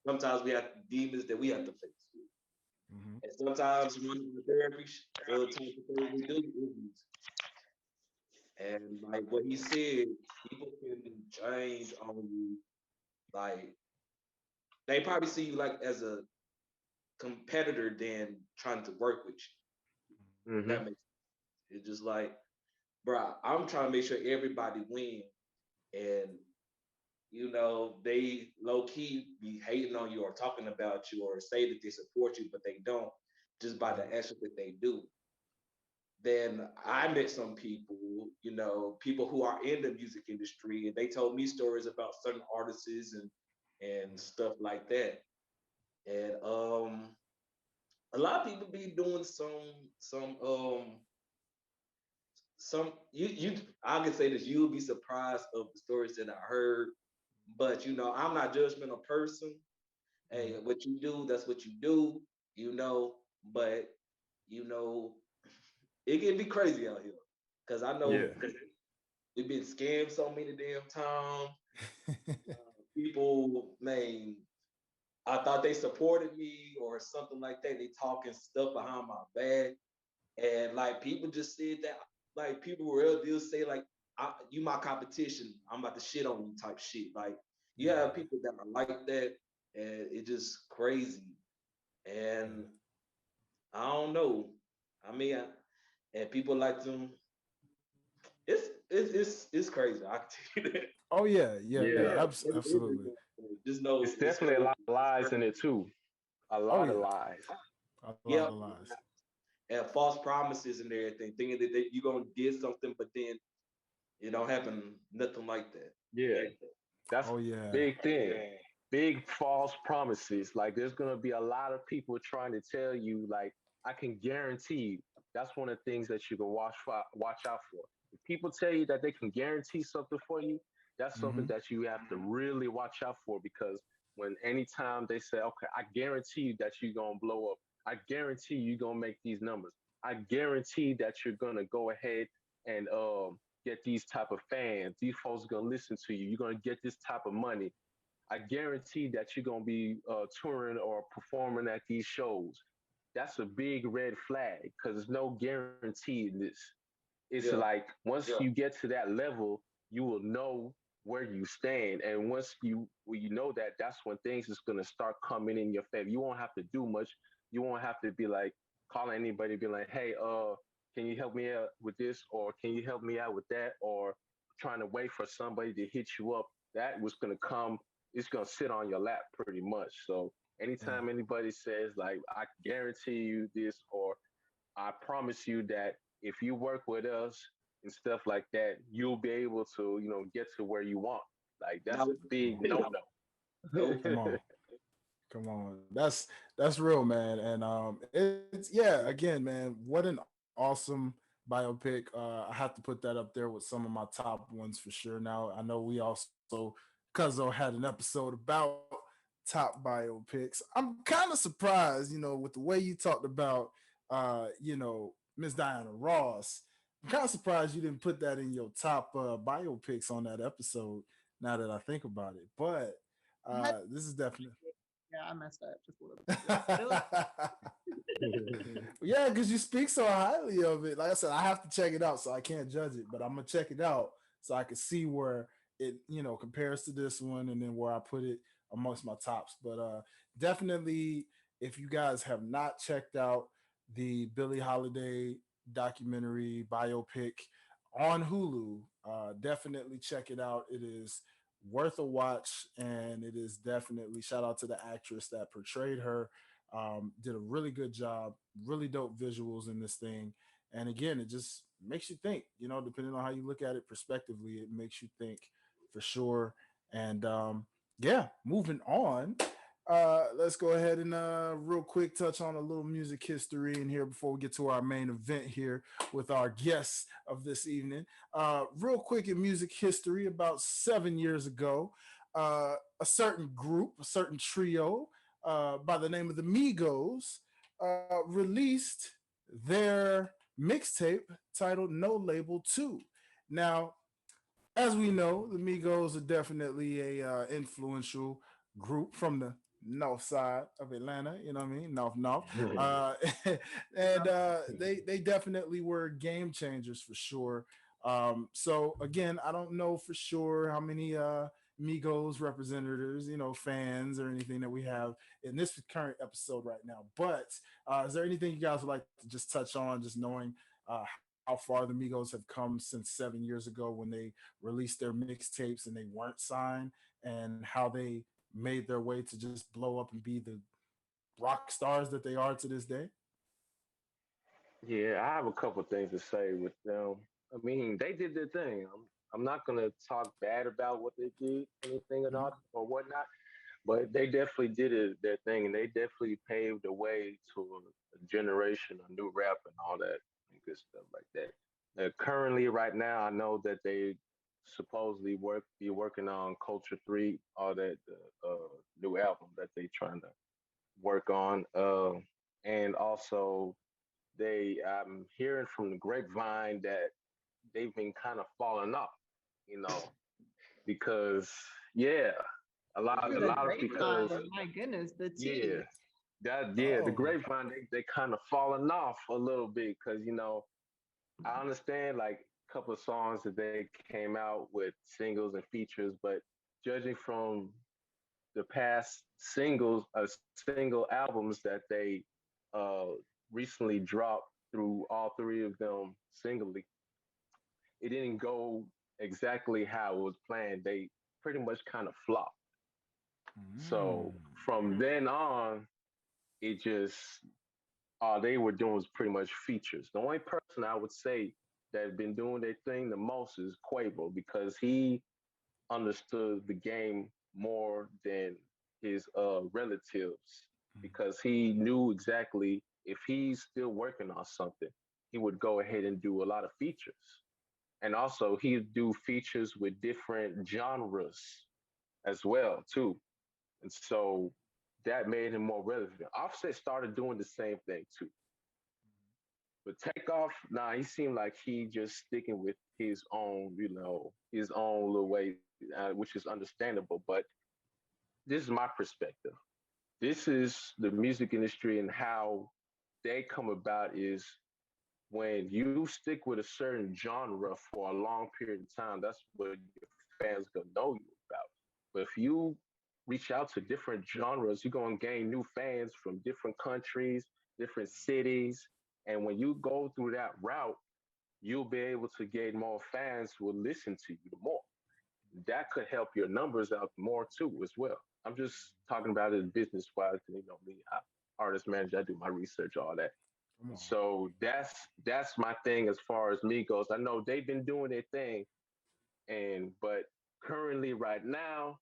sometimes we have demons that we have to face. Mm-hmm. And sometimes one of the therapy type of things we do is music. And like what he said, people can change on you. Like they probably see you like as a competitor than trying to work with you. hmm That makes it's just like, bro, I'm trying to make sure everybody win. And they low key be hating on you or talking about you or say that they support you, but they don't just by the actions that they do. Then I met some people, people who are in the music industry, and they told me stories about certain artists and stuff like that. And a lot of people be doing some you I can say this, you'll be surprised of the stories that I heard. But I'm not a judgmental person. Hey, Mm-hmm. what you do, that's what you do, you know. But you know, it can be crazy out here. Cause I know Yeah. we've been scammed so many damn times. People, man, I thought they supported me or something like that. They talking stuff behind my back. And like people just said that, like people real deal say like, you my competition. I'm about to shit on you type shit. Like you Yeah. have people that are like that, and it's just crazy. And Yeah. I don't know. I mean, and people like them. It's crazy. I can tell you that. Oh yeah. Yeah. yeah, Yeah. Absolutely. Just it's know it's definitely a crazy. lot of lies in it too. A Oh lot of yeah. lies. A lot of Yep. lies. And false promises and everything, thinking that you're gonna get something, but then it don't happen. Nothing like that. Yeah, that's Oh yeah. big thing. Big false promises. Like there's gonna be a lot of people trying to tell you, like, I can guarantee that's one of the things that you can watch out for. If people tell you that they can guarantee something for you, that's something Mm-hmm. that you have to really watch out for because when anytime they say, okay, I guarantee you that you're gonna blow up. I guarantee you're gonna make these numbers. I guarantee that you're gonna go ahead and get these type of fans. These folks are gonna listen to you. You're gonna get this type of money. I guarantee that you're gonna be touring or performing at these shows. That's a big red flag because there's no guarantee in this. It's Yeah. like once you get to that level, you will know where you stand, and once you know that, that's when things is gonna start coming in your favor. You won't have to do much. You won't have to be like calling anybody, be like, hey, can you help me out with this, or can you help me out with that, or trying to wait for somebody to hit you up. That was gonna come. It's gonna sit on your lap pretty much. So Yeah. anytime anybody says like, I guarantee you this, or I promise you that if you work with us and stuff like that, you'll be able to, get to where you want. Like Now, that's a Come big on. no Come no. on. Come on. That's real, man. And it's yeah, again, man, what an awesome biopic. I have to put that up there with some of my top ones for sure. Now, I know we also Cuzzo had an episode about top biopics. I'm kind of surprised, with the way you talked about Miss Diana Ross. I'm kind of surprised you didn't put that in your top biopics on that episode now that I think about it. But I had, this is definitely yeah, I messed up just a little bit. But it was yeah, because you speak so highly of it. Like I said, I have to check it out, so I can't judge it, but I'm gonna check it out so I can see where it, compares to this one, and then where I put it amongst my tops. But definitely, if you guys have not checked out the Billie Holiday documentary biopic on Hulu, definitely check it out. It is worth a watch, and it is definitely shout out to the actress that portrayed her. Did a really good job, really dope visuals in this thing. And again, it just makes you think, depending on how you look at it prospectively, it makes you think for sure. And yeah, moving on. Let's go ahead and real quick touch on a little music history in here before we get to our main event here with our guests of this evening. Real quick in music history, about 7 years ago, a certain group, a certain trio by the name of the Migos released their mixtape titled No Label 2. Now, as we know, the Migos are definitely a influential group from the north side of Atlanta. You know what I mean? North, north. Uh, and they definitely were game changers for sure. So again, I don't know for sure how many Migos representatives, fans or anything that we have in this current episode right now. But is there anything you guys would like to just touch on, just knowing how far the Migos have come since 7 years ago when they released their mixtapes and they weren't signed, and how they made their way to just blow up and be the rock stars that they are to this day? Yeah, I have a couple things to say with them. I mean, they did their thing. I'm not gonna talk bad about what they did, anything or Mhm. not or whatnot, but they definitely did their thing, and they definitely paved the way to a generation of new rap and all that and good stuff like that. Currently, right now, I know that they supposedly be working on Culture Three, all that new album that they trying to work on, and also I'm hearing from the grapevine that they've been kind of falling off, you know, because yeah, through a the lot of because grapevine. My goodness, the yeah, tea. the Oh. grapevine they kind of falling off a little bit because I understand like a couple of songs that they came out with singles and features, but judging from the past single albums that they uh recently dropped through all three of them singly, it didn't go exactly how it was planned. They pretty much kind of flopped. So Mm. from then on, it just all they were doing was pretty much features. The only person I would say that had been doing their thing the most is Quavo because he understood the game more than his relatives because he knew exactly if he's still working on something, he would go ahead and do a lot of features. And also he'd do features with different genres as well too. and so that made him more relevant. Offset started doing the same thing too. But Takeoff, nah, he seemed like he just sticking with his own, his own little way, which is understandable. But this is my perspective. This is the music industry and how they come about is when you stick with a certain genre for a long period of time, that's what your fans gonna know you about. But if you reach out to different genres, you're gonna gain new fans from different countries, different cities. And when you go through that route, you'll be able to gain more fans who will listen to you more. That could help your numbers out more too as well. I'm just talking about it business wise. Me, artist manager, I do my research, all that. Come on. So that's my thing as far as me goes. I know they've been doing their thing, and but currently right now,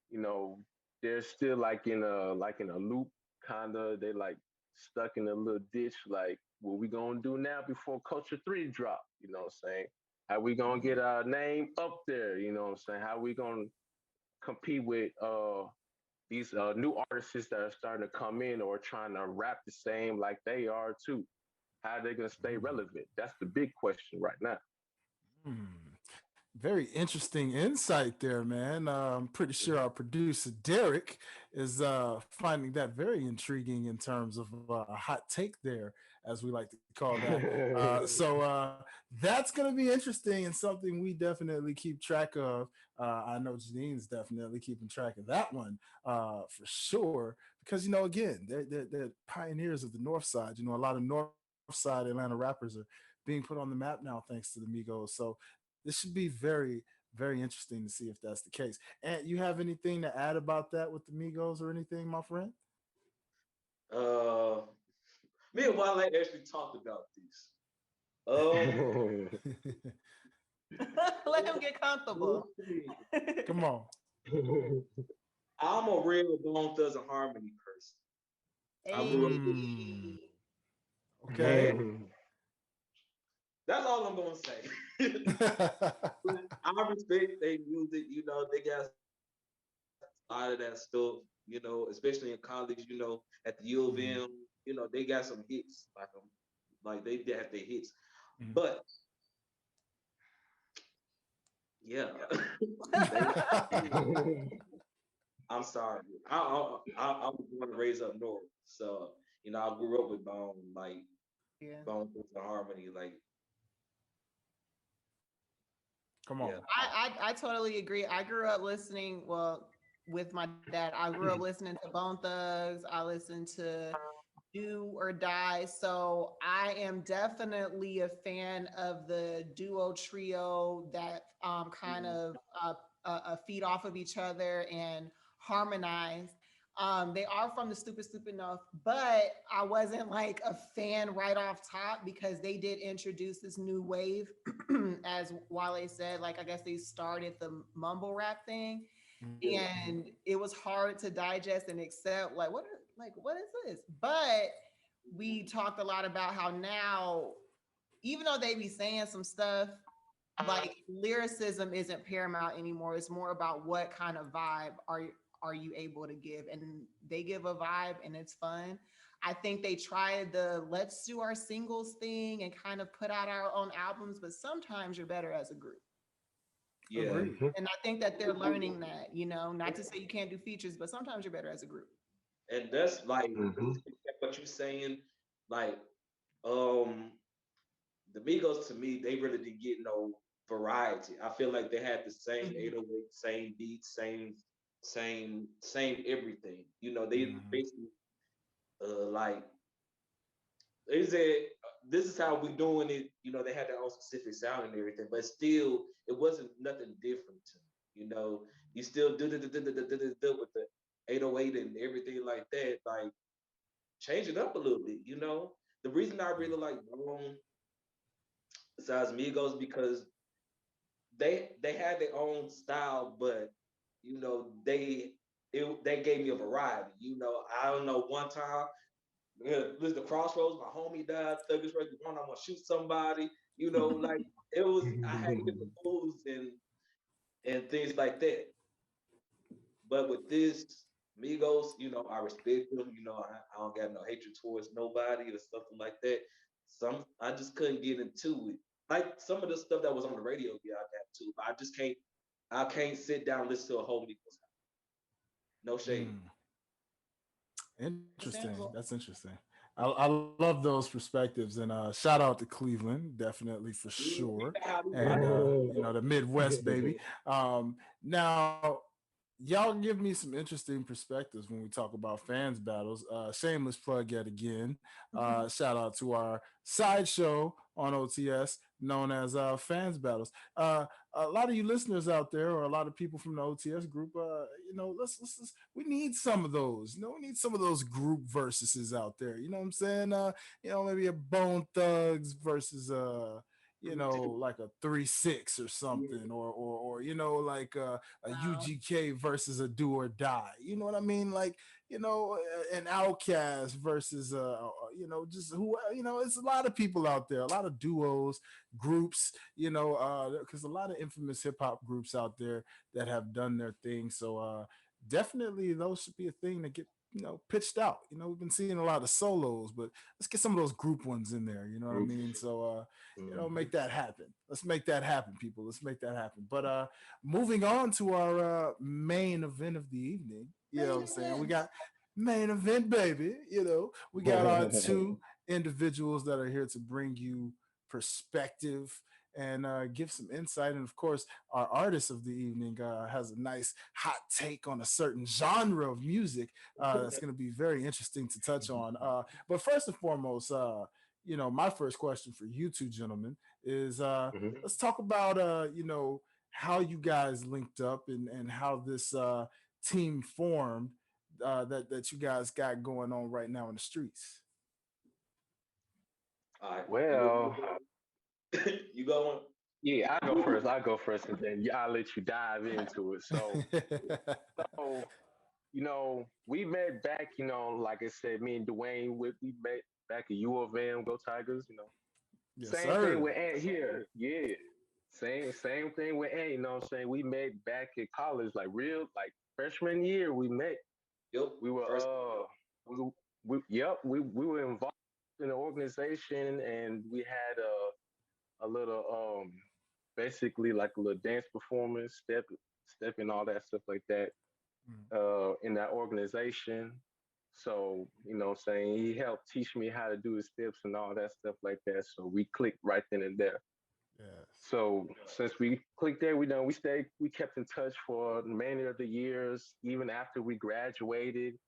you know, they're still like in a loop kinda. They like stuck in a little ditch, like what we gonna do now before Culture 3 drop, you know what I'm saying? How we gonna get our name up there, you know what I'm saying? How we gonna compete with these new artists that are starting to come in or trying to rap the same like they are too. How are they gonna stay relevant? That's the big question right now. Hmm. Very interesting insight there, man. I'm pretty sure our producer Derek is finding that very intriguing in terms of a hot take there, as we like to call that. That's going to be interesting and something we definitely keep track of. I know Janine's definitely keeping track of that one for sure, because again, they're pioneers of the North Side. A lot of North Side Atlanta rappers are being put on the map now thanks to the Migos. So this should be very, very interesting to see if that's the case. And you have anything to add about that with the Migos or anything, my friend? Uh, Me and Wale actually talked about this. Um, Let him get comfortable. Come on. I'm a real Bone Thugs and Harmony person. I grew up with, Mm, Hey. okay. and that's all I'm gonna say. I respect they music. They got a lot of that stuff. Especially in college. At the U of Mhm, M. They got some hits like they have their hits. mhm. But yeah, they. I'm sorry. I was born and raised up north, so I grew up with Bone, like Yeah. Bone Thugs and Harmony, like Come yeah. on. I totally agree. I grew up listening, well, with my dad. I grew up listening to Bone Thugs. I listened to Do or Die. So I am definitely a fan of the duo trio that kind Mhm. of feed off of each other and harmonize. They are from the Stupid Enough, but I wasn't like a fan right off top because they did introduce this new wave, as Wale said. Like I guess they started the mumble rap thing, Mhm. and it was hard to digest and accept. What is this? But we talked a lot about how now, even though they be saying some stuff, like lyricism isn't paramount anymore. It's more about what kind of vibe are you able to give, and they give a vibe, and it's fun. I think they tried the let's do our singles thing and kind of put out our own albums, but sometimes you're better as a group. Yeah, Agreed. And I think that they're learning that, not to say you can't do features, but sometimes you're better as a group. and that's like Mhm. what you're saying. Like, um, the Migos to me, they really didn't get no variety. I feel like they had the same Mhm. 808, same beats, same everything. They Mhm. basically like they said this is how we doing it. They had their own specific sound and everything, but still, it wasn't nothing different to me. You still do with the 808 and everything like that. Like, change it up a little bit. The reason I really like Bone besides Migos because they had their own style, but they gave me a variety. I don't know one time. Listen to Crossroads, my homie died. Thuggish Rugby One, I'm gonna shoot somebody. Like it was. I had different moves and things like that. But with this Migos, I respect them. I don't got no hatred towards nobody or something like that. I just couldn't get into it. Like some of the stuff that was on the radio, yeah, I got to. But I just can't. I can't sit down and listen to a whole Migos. No shade. Mm, interesting. Understandable. That's interesting. I love those perspectives, and shout out to Cleveland, definitely for Yeah, we sure, know how we and rock. the Midwest, baby. Now, y'all give me some interesting perspectives when we talk about fans battles. Shameless plug yet again. Shout out to our sideshow on OTS known as fans battles. A lot of you listeners out there, or a lot of people from the OTS group, let's we need some of those. We need some of those group versuses out there. You know what I'm saying? Maybe a Bone Thugs versus like a 3-6 or Yeah, something, or like a Wow. UGK versus a Do or Die. You know what I mean? Like, an Outcast versus just who, it's a lot of people out there, a lot of duos, groups, because a lot of infamous hip hop groups out there that have done their thing. So definitely those should be a thing to get pitched out. We've been seeing a lot of solos, but let's get some of those group ones in there. You know what I Groups. mean? So Mhm. make that happen. Let's make that happen, people. Let's make that happen. But moving on to our main event of the evening. You know what Main I'm saying? We event. got main event, baby. We got our two individuals that are here to bring you perspective and give some insight. And of course, our artist of the evening has a nice hot take on a certain genre of music that's going to be very interesting to touch on. But first and foremost, my first question for you two gentlemen is Mhm. let's talk about how you guys linked up and how this team formed that you guys got going on right now in the streets. All right, Well, you going? yeah, I go first. I go first, and then I'll let you dive into it. So we met back. Like I said, me and Dwayne, we met back at U of M. Go Tigers. Yes, Same thing sir. with Ant here. Yeah, same thing with Ant. You know what I'm saying? We met back at college, like freshman year. We met. Yep. We were First. we were involved in the organization, and we had a little basically like a little dance performance, step and all that stuff like that Mm, in that organization. So, what I'm saying, he helped teach me how to do the steps and all that stuff like that. So we clicked right then and there. yes. So since we clicked there, we kept in touch for many of the years, even after we graduated,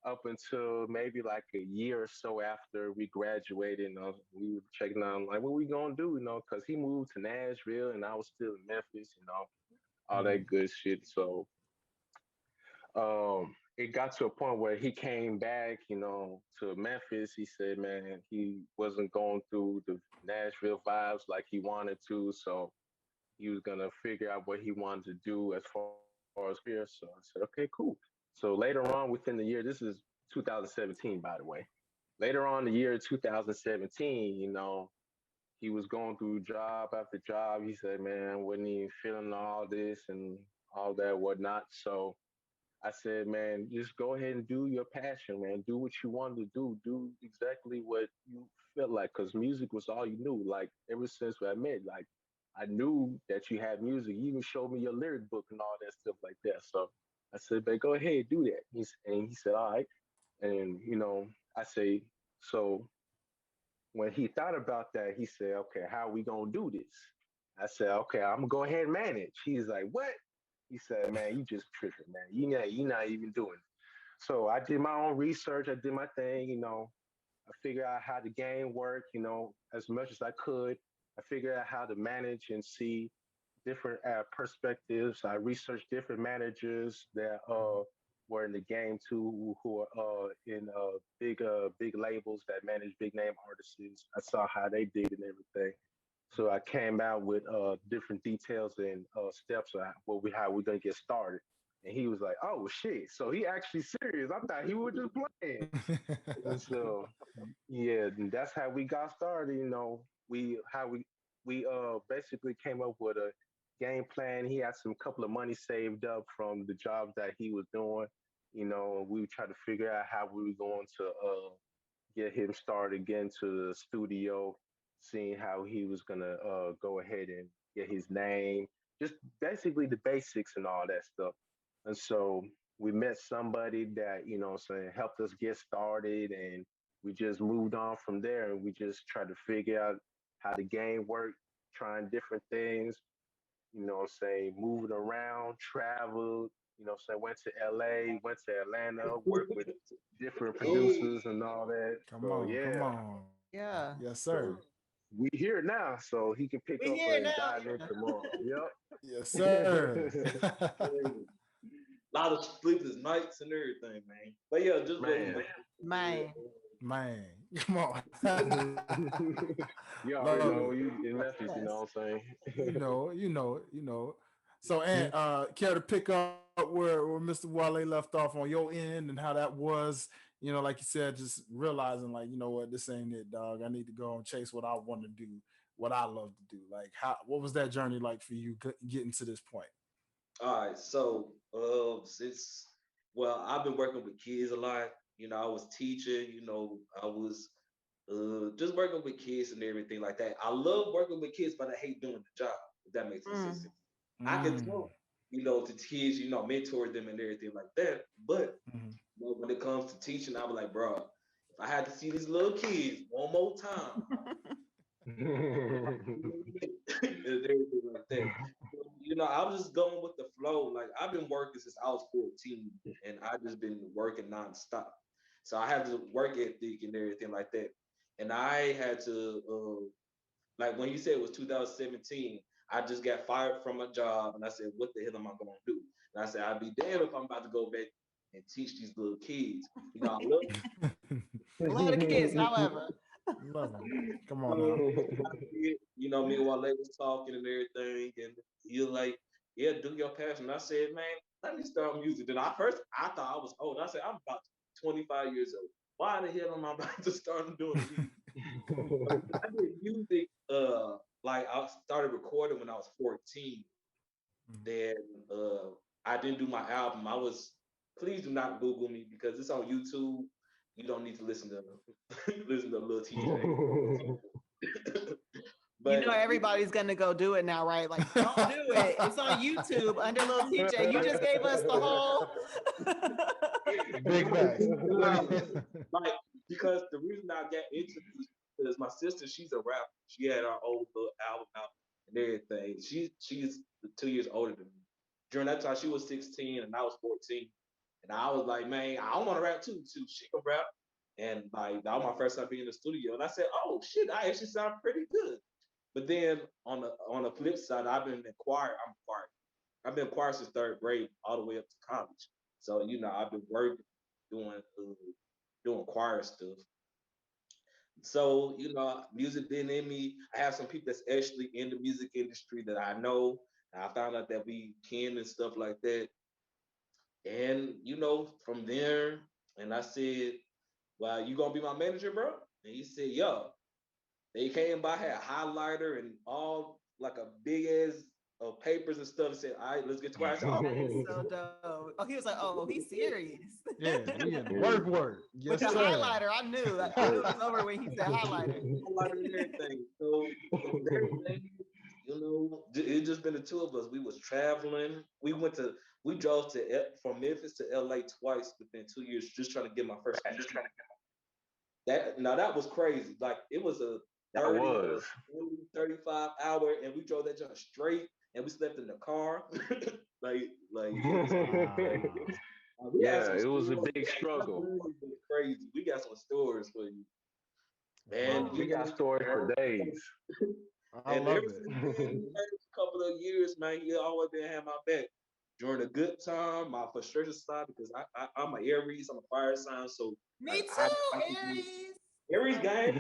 up until maybe like a year or so after we graduated. We were checking on like what we gonna do, because he moved to Nashville and I was still in Memphis, all Mm, that good shit. So it got to a point where he came back, to Memphis. He said, man, he wasn't going through the Nashville vibes like he wanted to, so he was gonna figure out what he wanted to do as far as career. So I said, okay, cool. So later on within the year, this is 2017, by the way. Later on the year 2017, he was going through job after job. He said, man, wasn't even feeling all this and all that whatnot. So I said, man, just go ahead and do your passion, man. Do what you wanted to do. Do exactly what you felt like, because music was all you knew. Like ever since I met, like I knew that you had music. You even showed me your lyric book and all that stuff like that. So I said, but go ahead, do that. And he said, all right. And I say, so when he thought about that, he said, okay, how are we gonna do this? I said, okay, I'm gonna go ahead and manage. He's like, what? He said, man, you just tripping, man. You're not even doing it. So I did my own research. I did my thing. I figured out how the game worked. As much as I could. I figured out how to manage and see different perspectives. I researched different managers that mm, were in the game too, who are in big labels that manage big name artists. I saw how they did and everything. So I came out with different details and steps on how we're gonna get started. And he was like, "Oh shit!" So he actually serious. I thought he was just playing. And so yeah, and that's how we got started. We basically came up with a game plan. He had some couple of money saved up from the jobs that he was doing. We would try to figure out how we were going to get him started again to the studio, seeing how he was gonna go ahead and get his name, just basically the basics and all that stuff. And so we met somebody that, saying helped us get started, and we just moved on from there, and we just tried to figure out how the game worked, trying different things, saying moving around, traveled, saying went to LA, went to Atlanta, worked with different Hey, producers and all that. Come So on, come yeah, on. Yeah. Yes, so sir. we here now, so he can pick We up here and now. dive into more. Yes, sir. Yep. hey. A lot of sleepless nights and everything, man. But yeah, just wasn't Man. Man. Man, come on. You already Love know it. you in Memphis, you Yes. know what I'm You saying? know, you know, you know. So, and care to pick up where Mr. Wale left off on your end and how that was, like you said, just realizing like, you know what, this ain't it, dog. I need to go and chase what I want to do, what I love to do. Like, what was that journey like for you getting to this point? All right, so since I've been working with kids a lot. I was teaching. I was just working with kids and everything like that. I love working with kids, but I hate doing the job. If that makes any sense. Mm. I can Mm, talk, to kids, mentor them and everything like that. But mm, when it comes to teaching, I was like, bro, if I had to see these little kids one more time, and everything like that. I was just going with the flow. Like I've been working since I was 14, and I just been working nonstop. So I had to work ethic and everything like that. And I had to, like when you said it was 2017, I just got fired from a job, and I said, what the hell am I going to do? And I said, I'd be damned if I'm about to go back and teach these little kids. I love Love the kids, however. love it. Come on So, now. me and Wale was talking and everything, and he was like, "Yeah, do your passion." I said, "Man, let me start music." Then I thought I was old. I said, "I'm about 25 years old. Why the hell am I about to start doing music?" I did music. Like I started recording when I was 14. Mm. Then I didn't do my album. Please do not Google me because it's on YouTube. You don't need to listen to listen to Lil TJ. But Everybody's gonna go do it now, right? Like, don't do it. It's on YouTube under Little TJ. You just gave us the whole. Big facts. like because the reason I got into this is my sister, she's a rapper. She had her own little album out and everything. She's 2 years older than me. During that time, she was 16 and I was 14. And I was like, man, I want to rap too. She can rap. And like that was my first time being in the studio. And I said, oh shit, I actually sound pretty good. But then on the flip side, I've been in choir. I'm choir. I've been choir since third grade all the way up to college. So I've been working, doing choir stuff. So music been in me. I have some people that's actually in the music industry that I know. And I found out that we can and stuff like that. And from there, and I said, "Well, you gonna be my manager, bro?" And he said, "Yo." They came by, had a highlighter and all like a big ass of papers and stuff. And said, "All right, let's get to work." I said, "Oh, That is so dope. Oh, he was like, oh, he's serious. Yeah, we in work. With Yes, the sir. highlighter, I knew. I knew it was over when he said highlighter. highlighter and everything." So from there, man, it just been the two of us. We was traveling. We drove from Memphis to LA twice within 2 years, just trying to get my first beat. That was crazy. Like it was a That 30, was. 35 hour, and we drove that junk straight, and we slept in the car. like it was. Wow. We got Yeah, some it was a stories. big struggle. Crazy. We got some stories for you, and We got stories for days. I and ever love it. since then, a couple of years, man, he always been had my back. During a good time, my frustration side because I'm an Aries, I'm a fire sign, so Me like too, Aries. Aries gang.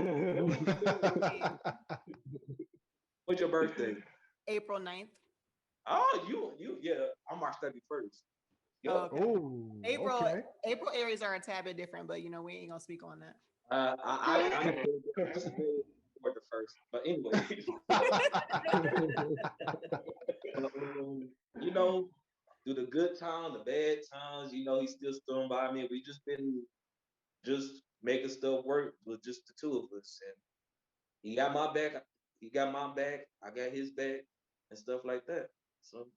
What's your birthday? April 9th. Oh, yeah. I'm March 31st. Oh, Yup. okay. Oh, April okay. April Aries are a tad bit different, but we ain't gonna speak on that. I just made for the first. But anyway. But you know, through the good times, the bad times, you know, he's still stood by me. We just been just making stuff work with just the two of us. And he got my back, he got my back, I got his back, and stuff like that. So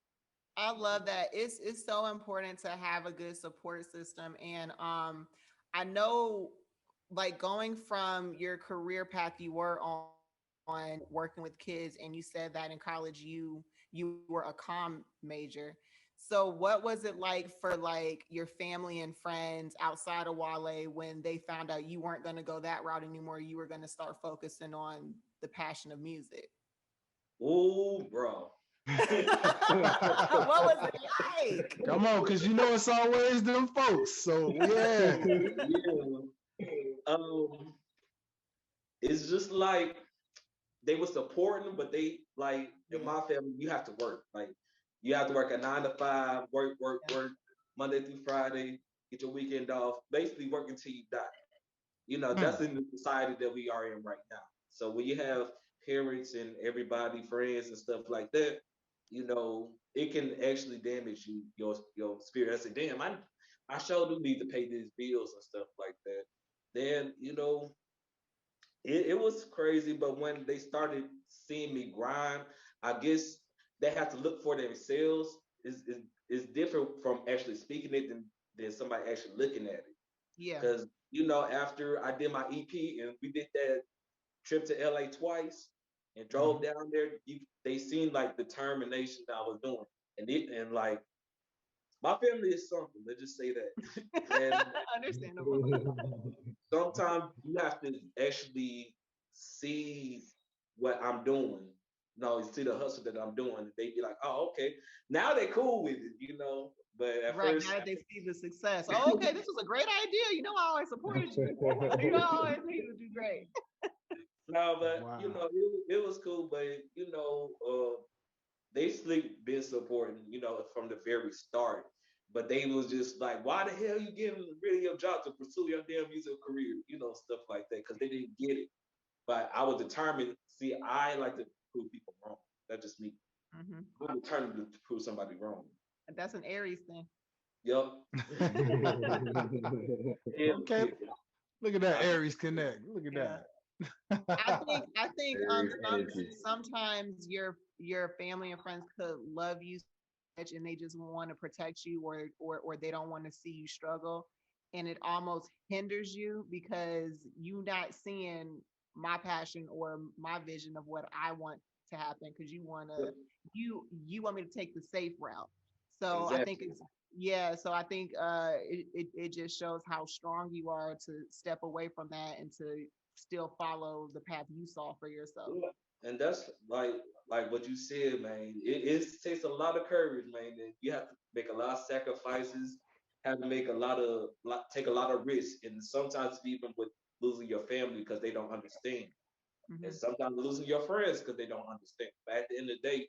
I love that. It's so important to have a good support system. And I know like going from your career path you were on working with kids, and you said that in college you were a comm major. So what was it like for like your family and friends outside of Wale when they found out you weren't going to go that route anymore? You were going to start focusing on the passion of music. oh bro. What was it like? Come on, because you know it's always them folks. So yeah. Yeah. Um, it's just like they were supporting, but they like in my family, you have to work. Like you have to work a 9 to 5, work, Monday through Friday, get your weekend off, basically work until you die. You know, Hmm. that's in the society that we are in right now. So when you have parents and everybody, friends and stuff like that, you know, it can actually damage your spirit. I said, damn, I sure do need to pay these bills and stuff like that. Then, you know, it was crazy, but when they started seeing me grind, I guess they have to look for themselves. Is different from actually speaking it than somebody actually looking at it. Yeah. Because you know, after I did my EP and we did that trip to LA twice and drove Mhm. down there, they seen like the determination that I was doing, and like my family is something. Let's just say that. And Understandable. sometimes you have to actually see what I'm doing. No, see the hustle that I'm doing. They be like, oh, okay. Now they cool with it, you know. But at Right. first, Now that they see the success. Oh, okay, this was a great idea. You know, I always supported you. You know, I always knew you would do great. no, but you Wow. know, it was cool. But you know, they sleep been supporting, you know, from the very start. But they was just like, why the hell you giving really your job to pursue your damn music career, you know, stuff like that, because they didn't get it. But I was determined. See, I like to prove people wrong. That's just me. Hmm. I'm determined to prove somebody wrong. That's an Aries thing. Yup. Hell Okay. yeah. Look at that I, Aries connect. Look at Yeah. that. I think Aries energy. sometimes your family and friends could love you so much and they just want to protect you, or they don't want to see you struggle, and it almost hinders you because you not seeing my passion or my vision of what I want to happen, because you want me to take the safe route. So I think exactly. it's yeah, so I think it just shows how strong you are to step away from that and to still follow the path you saw for yourself. Yeah. And that's like what you said, man. It takes a lot of courage, man. And you have to make a lot of sacrifices, have to make take a lot of risks, and sometimes even with losing your family because they don't understand, and Hmm. sometimes losing your friends because they don't understand. But at the end of the day,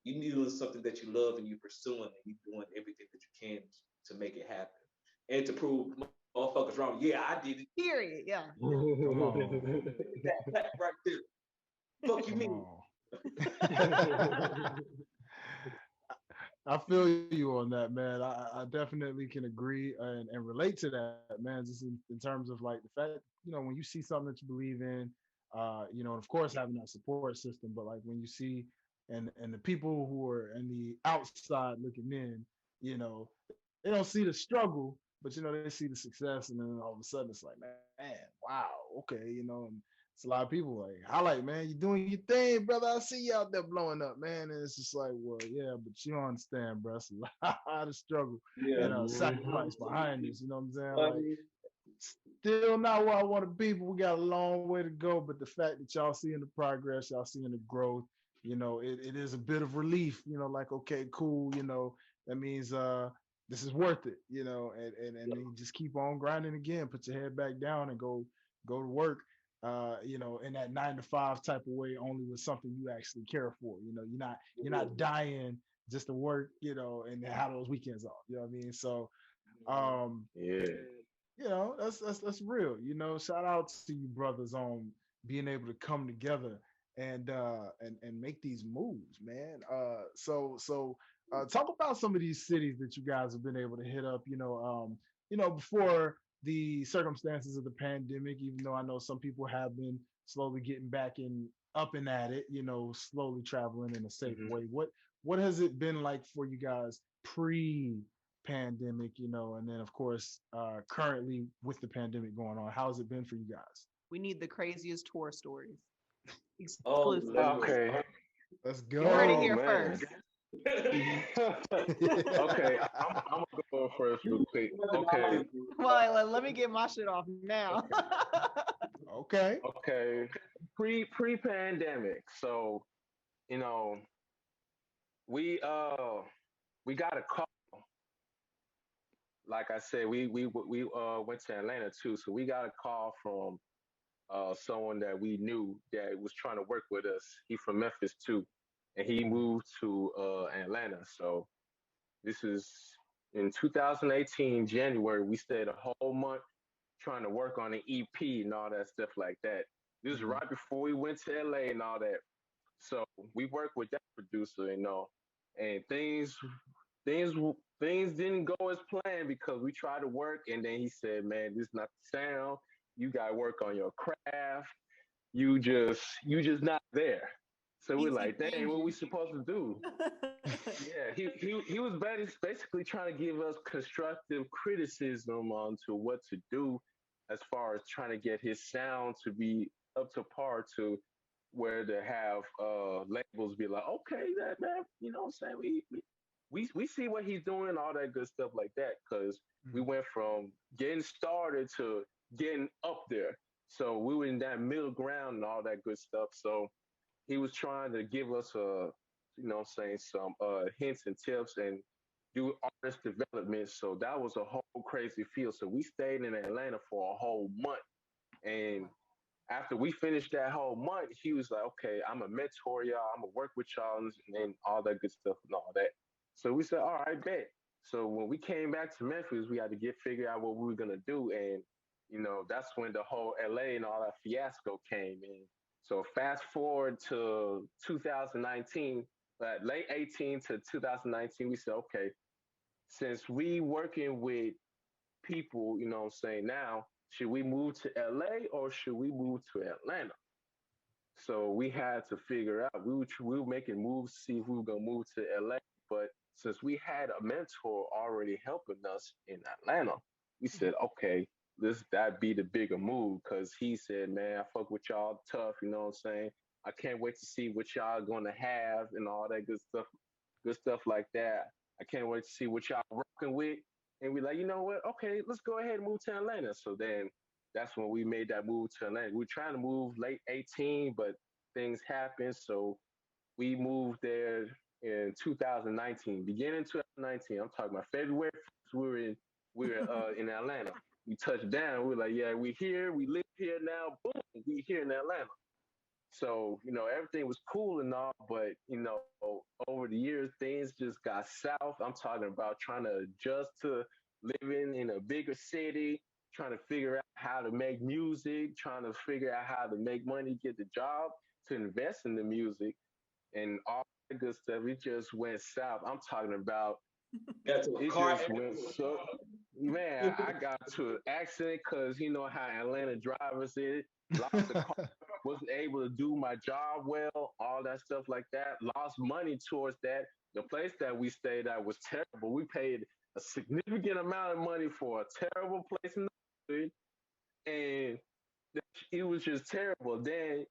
you do something that you love and you're pursuing and you're doing everything that you can to make it happen and to prove motherfuckers wrong. Yeah, I did it. Period. Yeah. Come on. That right there. Fuck you Come mean? on. I feel you on that, man. I definitely can agree and relate to that, man. Just in terms of like the fact, when you see something that you believe in, and of course having that support system, but like when you see and the people who are in the outside looking in, they don't see the struggle, but they see the success, and then all of a sudden it's like, man, wow, okay, and it's a lot of people like, highlight, man, you doing your thing, brother. I see you out there blowing up, man. And it's just like, well, yeah, but you don't understand, bro. It's a lot of struggle Yeah. and sacrifice behind this. You know what I'm saying? Like, Money. still not where I want to be, but we got a long way to go. But the fact that y'all seeing the progress, y'all seeing the growth, it is a bit of relief. Like, okay, cool. That means this is worth it. And then just keep on grinding again. Put your head back down and go to work. In that 9 to 5 type of way, only with something you actually care for. You're not dying just to work. And have those weekends off. You know what I mean? So, um, Yeah. that's real. Shout out to you brothers on being able to come together and make these moves, man. Talk about some of these cities that you guys have been able to hit up. Before the circumstances of the pandemic. Even though I know some people have been slowly getting back in up and at it, slowly traveling in a safe Hmm. way. What has it been like for you guys pre-pandemic? And then of course currently with the pandemic going on, how has it been for you guys? We need the craziest tour stories Oh exclusively. Lord. Okay. Let's You heard it Oh go. here man. first. Okay, I'm gonna go first real quick. Okay, Well, let me get my shit off now. Okay. okay. Pre-pandemic. So, you know, we we got a call. Like I said, we went to Atlanta too. So we got a call from someone that we knew that was trying to work with us. He from Memphis too, and he moved to Atlanta. So this is in 2018 January. We stayed a whole month trying to work on an EP and all that stuff like that. This is Mhm. right before we went to LA and all that. So we worked with that producer, and things things didn't go as planned because we tried to work and then he said, "Man, this is not the sound. You got to work on your craft. You just not there." So we're PC like, "Dang, what we changing. supposed to do?" Yeah, he was basically trying to give us constructive criticism on to what to do as far as trying to get his sound to be up to par to where to have labels be like, okay, that man, you know what I'm saying? We see what he's doing, all that good stuff like that, because we Mhm. went from getting started to getting up there. So we were in that middle ground and all that good stuff. So he was trying to give us some hints and tips and do artist development. So that was a whole crazy field. So we stayed in Atlanta for a whole month. And after we finished that whole month, he was like, okay, I'm a mentor y'all, I'm gonna work with y'all and all that good stuff and all that. So we said, all right, bet. So when we came back to Memphis, we had to get figure out what we were gonna do. And that's when the whole LA and all that fiasco came in. So fast forward to 2019, late 18 to 2019, we said, okay, since we working with people, you know what I'm saying, now, should we move to LA or should we move to Atlanta? So we had to figure out, we were making moves to see if we were going to move to LA. But since we had a mentor already helping us in Atlanta, we said, okay, this that be the bigger move because he said, man, I fuck with y'all tough, you know what I'm saying? I can't wait to see what y'all going to have and all that good stuff like that. I can't wait to see what y'all working with. And we like, you know what? Okay, let's go ahead and move to Atlanta. So then that's when we made that move to Atlanta. We were trying to move late 18, but things happened. So we moved there in 2019, beginning 2019. I'm talking about February 1st. We were in Atlanta. We touched down. We were like, yeah, we here. We live here now. Boom, we here in Atlanta. So, everything was cool and all, but, over the years, things just got south. I'm talking about trying to adjust to living in a bigger city, trying to figure out how to make music, trying to figure out how to make money, get the job to invest in the music and all that good stuff. It just went south. I'm talking about Got to a it car just went so man, I got to an accident because you know how Atlanta drivers is. Lost the car, wasn't able to do my job well, all that stuff like that. Lost money towards that. The place that we stayed at was terrible. We paid a significant amount of money for a terrible place in the hood, and it was just terrible. Then,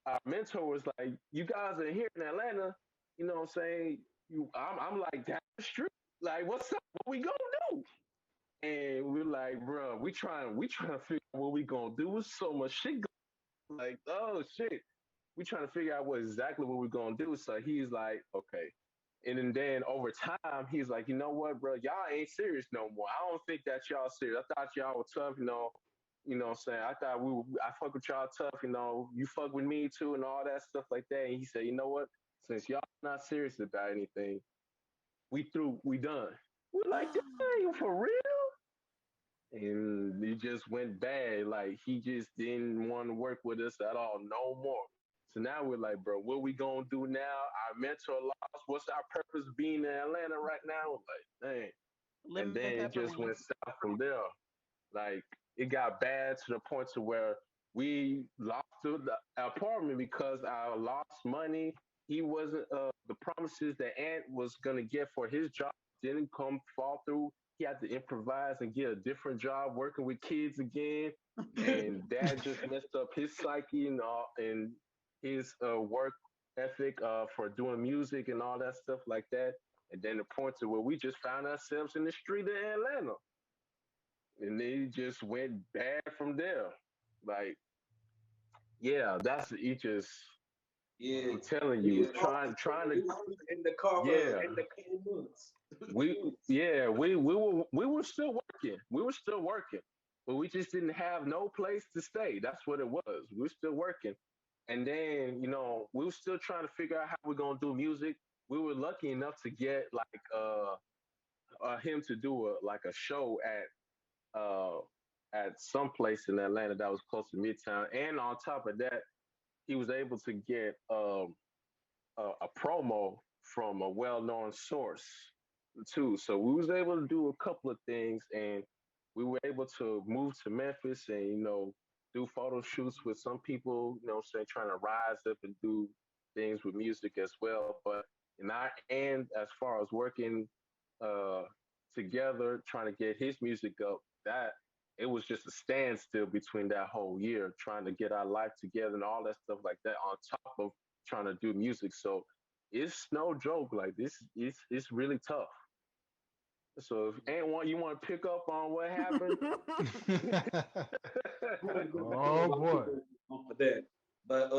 our mentor was like, "You guys are here in Atlanta, you know what I'm saying? I'm like, down the street. Like, what's up? What we gonna do?" And we're like, bro, we trying to figure out what we gonna do. With so much shit like, oh shit. We trying to figure out exactly what we're gonna do. So he's like, okay. And then over time, he's like, you know what, bro, y'all ain't serious no more. I don't think that y'all serious. I thought y'all were tough, what I'm saying? I fuck with y'all tough, you fuck with me too and all that stuff like that. And he said, you know what? Since y'all not serious about anything, we through, we done. We're like, dang, for real? And it just went bad. Like he just didn't want to work with us at all, no more. So now we're like, bro, what we gonna do now? Our mentor lost. What's our purpose being in Atlanta right now? Like, dang. And Living then it just peppermint. went south from there. Like it got bad to the point to where we lost the apartment because I lost money. He wasn't the promises that Ant was gonna get for his job didn't come fall through. He had to improvise and get a different job working with kids again. And that just messed up his psyche and his work ethic for doing music and all that stuff like that. And then the point to where we just found ourselves in the street of Atlanta and they just went bad from there. Like, yeah, that's it. Just Yeah. I'm telling We you, was homeless we was in the car for yeah, a couple months. we were still working. We were still working, but we just didn't have no place to stay. That's what it was. We were still working, and then we were still trying to figure out how we're gonna do music. We were lucky enough to get like him to do a show uh at some place in Atlanta that was close to Midtown. And on top of that, he was able to get a promo from a well-known source too. So we was able to do a couple of things, and we were able to move to Memphis and do photo shoots with some people. Say trying to rise up and do things with music as well. But in our end, as far as working uh, together, trying to get his music up, that it was just a standstill between that whole year, trying to get our life together and all that stuff like that. On top of trying to do music, so it's no joke. Like this, it's really tough. So if ain't one you want to pick up on what happened, I want to get back on Oh my boy. people for that. But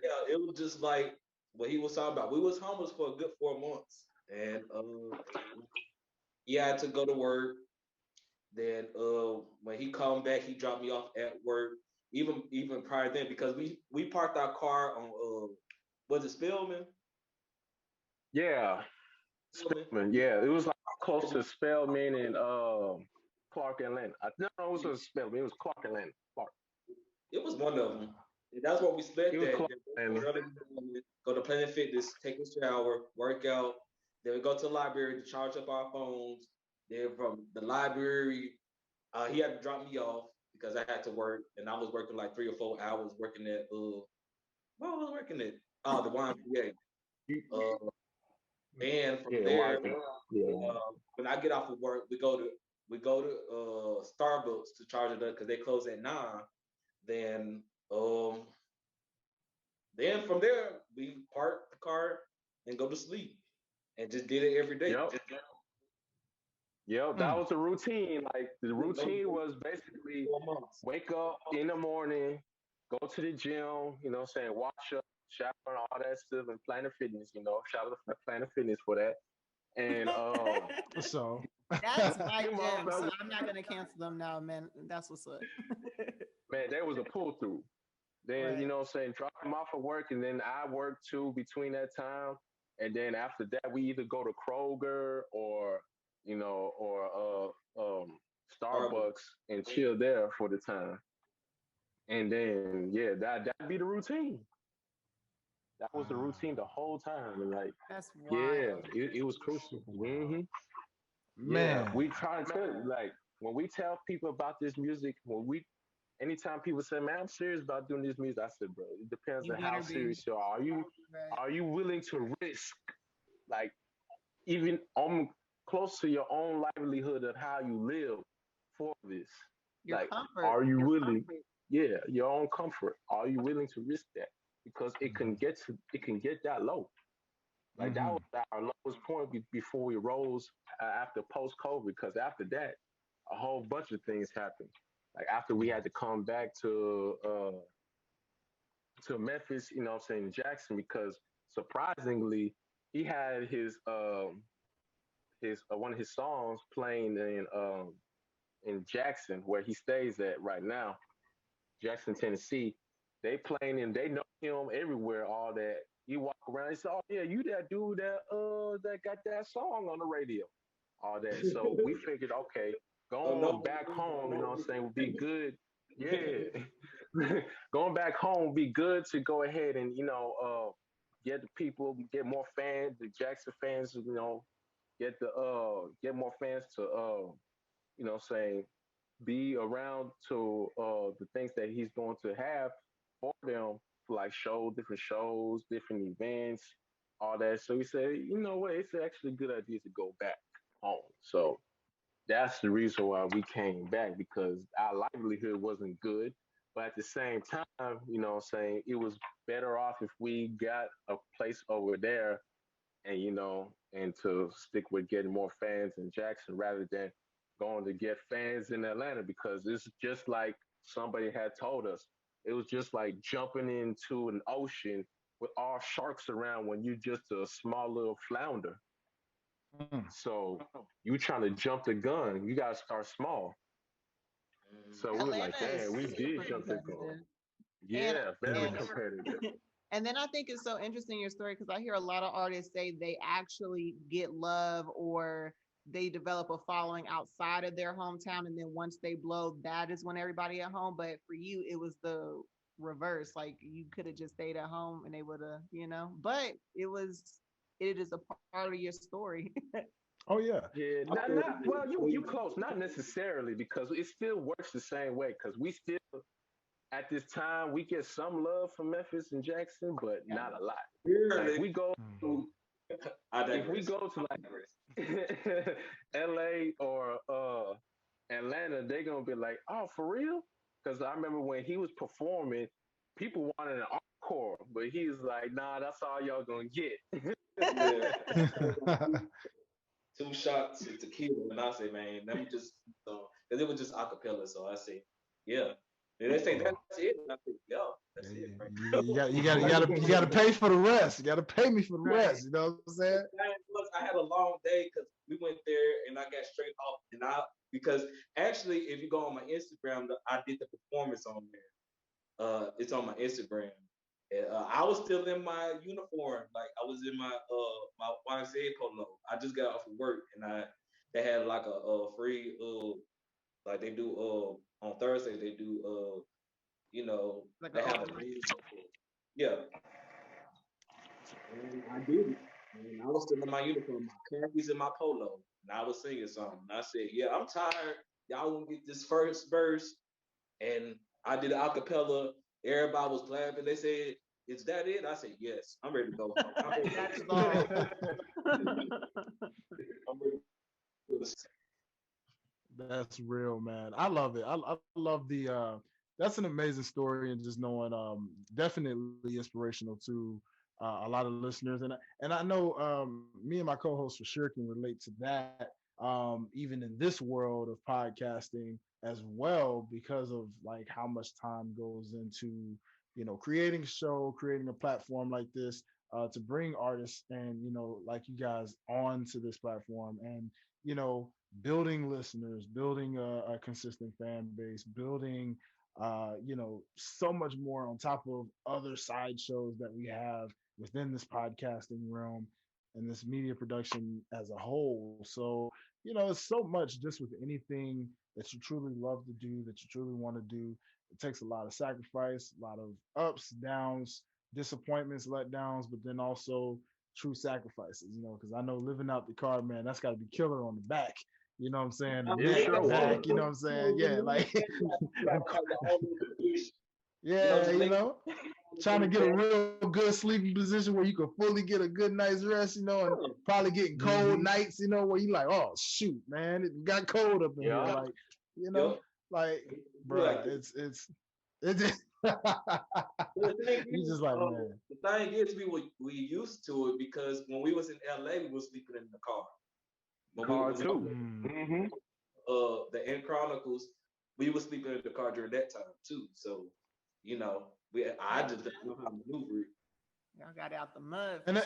yeah, it was just like what he was talking about. We was homeless for a good 4 months. And he had to go to work. Then when he come back, he dropped me off at work. Even prior then, because we parked our car on was it Spillman? yeah, Spillman. Spelman, yeah, it was like close to Spelman and Clark Atlanta. No, it was Spelman. It was Clark Atlanta. Clark. It was one of them. And that's what we It slept was at. Clark Then Atlanta. early in the morning, go to Planet Fitness, take a shower, work out. Then we go to the library to charge up our phones. Then from the library, he had to drop me off because I had to work, and I was working like 3 or 4 hours working at what I was working at? Oh, the YMCA. Uh, and from Yeah, there, Martin. Yeah. when I get off of work, we go to Starbucks to charge it up because they close at 9. Then um then from there we park the car and go to sleep and just did it every day. Yep. Yep. That Mm. was the routine. Like the routine was basically 4 months. wake up in the morning, go to the gym, saying wash up, shower and all that stuff and Planet Fitness, shout out to Planet Fitness for that. And So That's my them gym, so motherfuckers, I'm not gonna cancel them now, man. That's what's up. man, there was a pull through. Then, Right. drop them off at work and then I work too between that time. And then after that we either go to Kroger or Starbucks. Starbucks and chill there for the time. And then yeah, that'd be the routine. That was the routine the whole time. And like, That's yeah, wild. it was crucial. Yeah, man. we try to tell like when we tell people about this music, anytime people say, "Man, I'm serious about doing this music," I said, "Bro, it depends You on how better be. serious you are. Are you Right. are you willing to risk like even on close to your own livelihood of how you live for this? Your Like, comfort. are you willing? Yeah, your own comfort. Are you willing to risk that? Because it can get that low. Like that Mm-hmm. was our lowest point before we rose after post COVID. Because after that, a whole bunch of things happened. Like after we had to come back to Memphis, I'm saying Jackson, because surprisingly he had his one of his songs playing in Jackson where he stays at right now, Jackson, Tennessee. They playing and they know him everywhere. All that you walk around, they say, "Oh yeah, you that dude that got that song on the radio." All that. So we figured, okay, Oh going no. back home, you know what I'm saying, would be good. Yeah, going back home would be good to go ahead and get the people, get more fans, the Jackson fans, get more fans to saying be around to the things that he's going to have for them, like different shows, different events, all that. So he said, you know what, it's actually a good idea to go back home. So that's the reason why we came back because our livelihood wasn't good. But at the same time, it was better off if we got a place over there and to stick with getting more fans in Jackson rather than going to get fans in Atlanta because it's just like somebody had told us. It was just like jumping into an ocean with all sharks around when you're just a small little flounder. Mm. So you trying to jump the gun, you gotta start small. So we were like, Atlanta is damn, we super did jump the gun. competitive. Yeah, And very and competitive. and then I think it's so interesting your story because I hear a lot of artists say they actually get love or they develop a following outside of their hometown, and then once they blow, that is when everybody at home. But for you, it was the reverse. Like you could have just stayed at home and they would have, But it is a part of your story. Oh yeah. Yeah, not well, you close, not necessarily because it still works the same way because we still at this time we get some love from Memphis and Jackson, but not a lot. Like we go Mm. to I if we digress. go to like LA or Atlanta, they're gonna be like, oh, for real? Because I remember when he was performing, people wanted an encore, but he's like, nah, that's all y'all gonna get. Yeah. Two shots of tequila, and I say, man, let me just because it was just acapella. So I say, yeah. And they say Oh, that's it. And I say, yeah, yeah, that's it. Right? you got to pay for the rest. You got to pay me for the Right. rest. You know what I'm saying? I had a long day because we went there and I got straight off and I because actually if you go on my Instagram, I did the performance on there. It's on my Instagram. And, I was still in my uniform, like I was in my YMCA polo. I just got off of work and they had like a free like they do on Thursday they do Like they an have a open mic. yeah. And I did it. And I was still in my uniform, my khakis and my polo. And I was singing something. And I said, yeah, I'm tired. Y'all gonna get this first verse. And I did an acapella. Everybody was clapping. They said, is that it? I said, yes. I'm ready to go home. I'm ready to That go. is all. I'm ready to go. That's real, man. I love it. I love the that's an amazing story and just knowing definitely inspirational to a lot of listeners and I know me and my co-host for sure can relate to that even in this world of podcasting as well because of like how much time goes into creating a show, creating a platform like this to bring artists and like you guys onto this platform and you know building listeners, building a consistent fan base, building so much more on top of other side shows that we have within this podcasting realm and this media production as a whole. So, it's so much just with anything that you truly love to do, that you truly want to do. It takes a lot of sacrifice, a lot of ups, downs, disappointments, letdowns, but then also true sacrifices, because I know living out the car, man, that's got to be killer on the back. You know what I'm saying? The It neck, the sure was. back, you know what I'm saying? Yeah, like, You know, yeah, just make trying to get a real good sleeping position where you can fully get a good night's rest, and probably getting cold Hmm. nights, where you like, oh shoot, man, it got cold up in here, Yeah. like, you know, Yep. like, Like bruh, it's just, the thing you is, just like, man, the thing is, we used to it because when we was in LA, we was sleeping in the car. Car When we too. mm, Hmm. the End Chronicles, we was sleeping in the car during that time too. So, I Yep. just didn't know how to maneuver it. Y'all got out the mud for and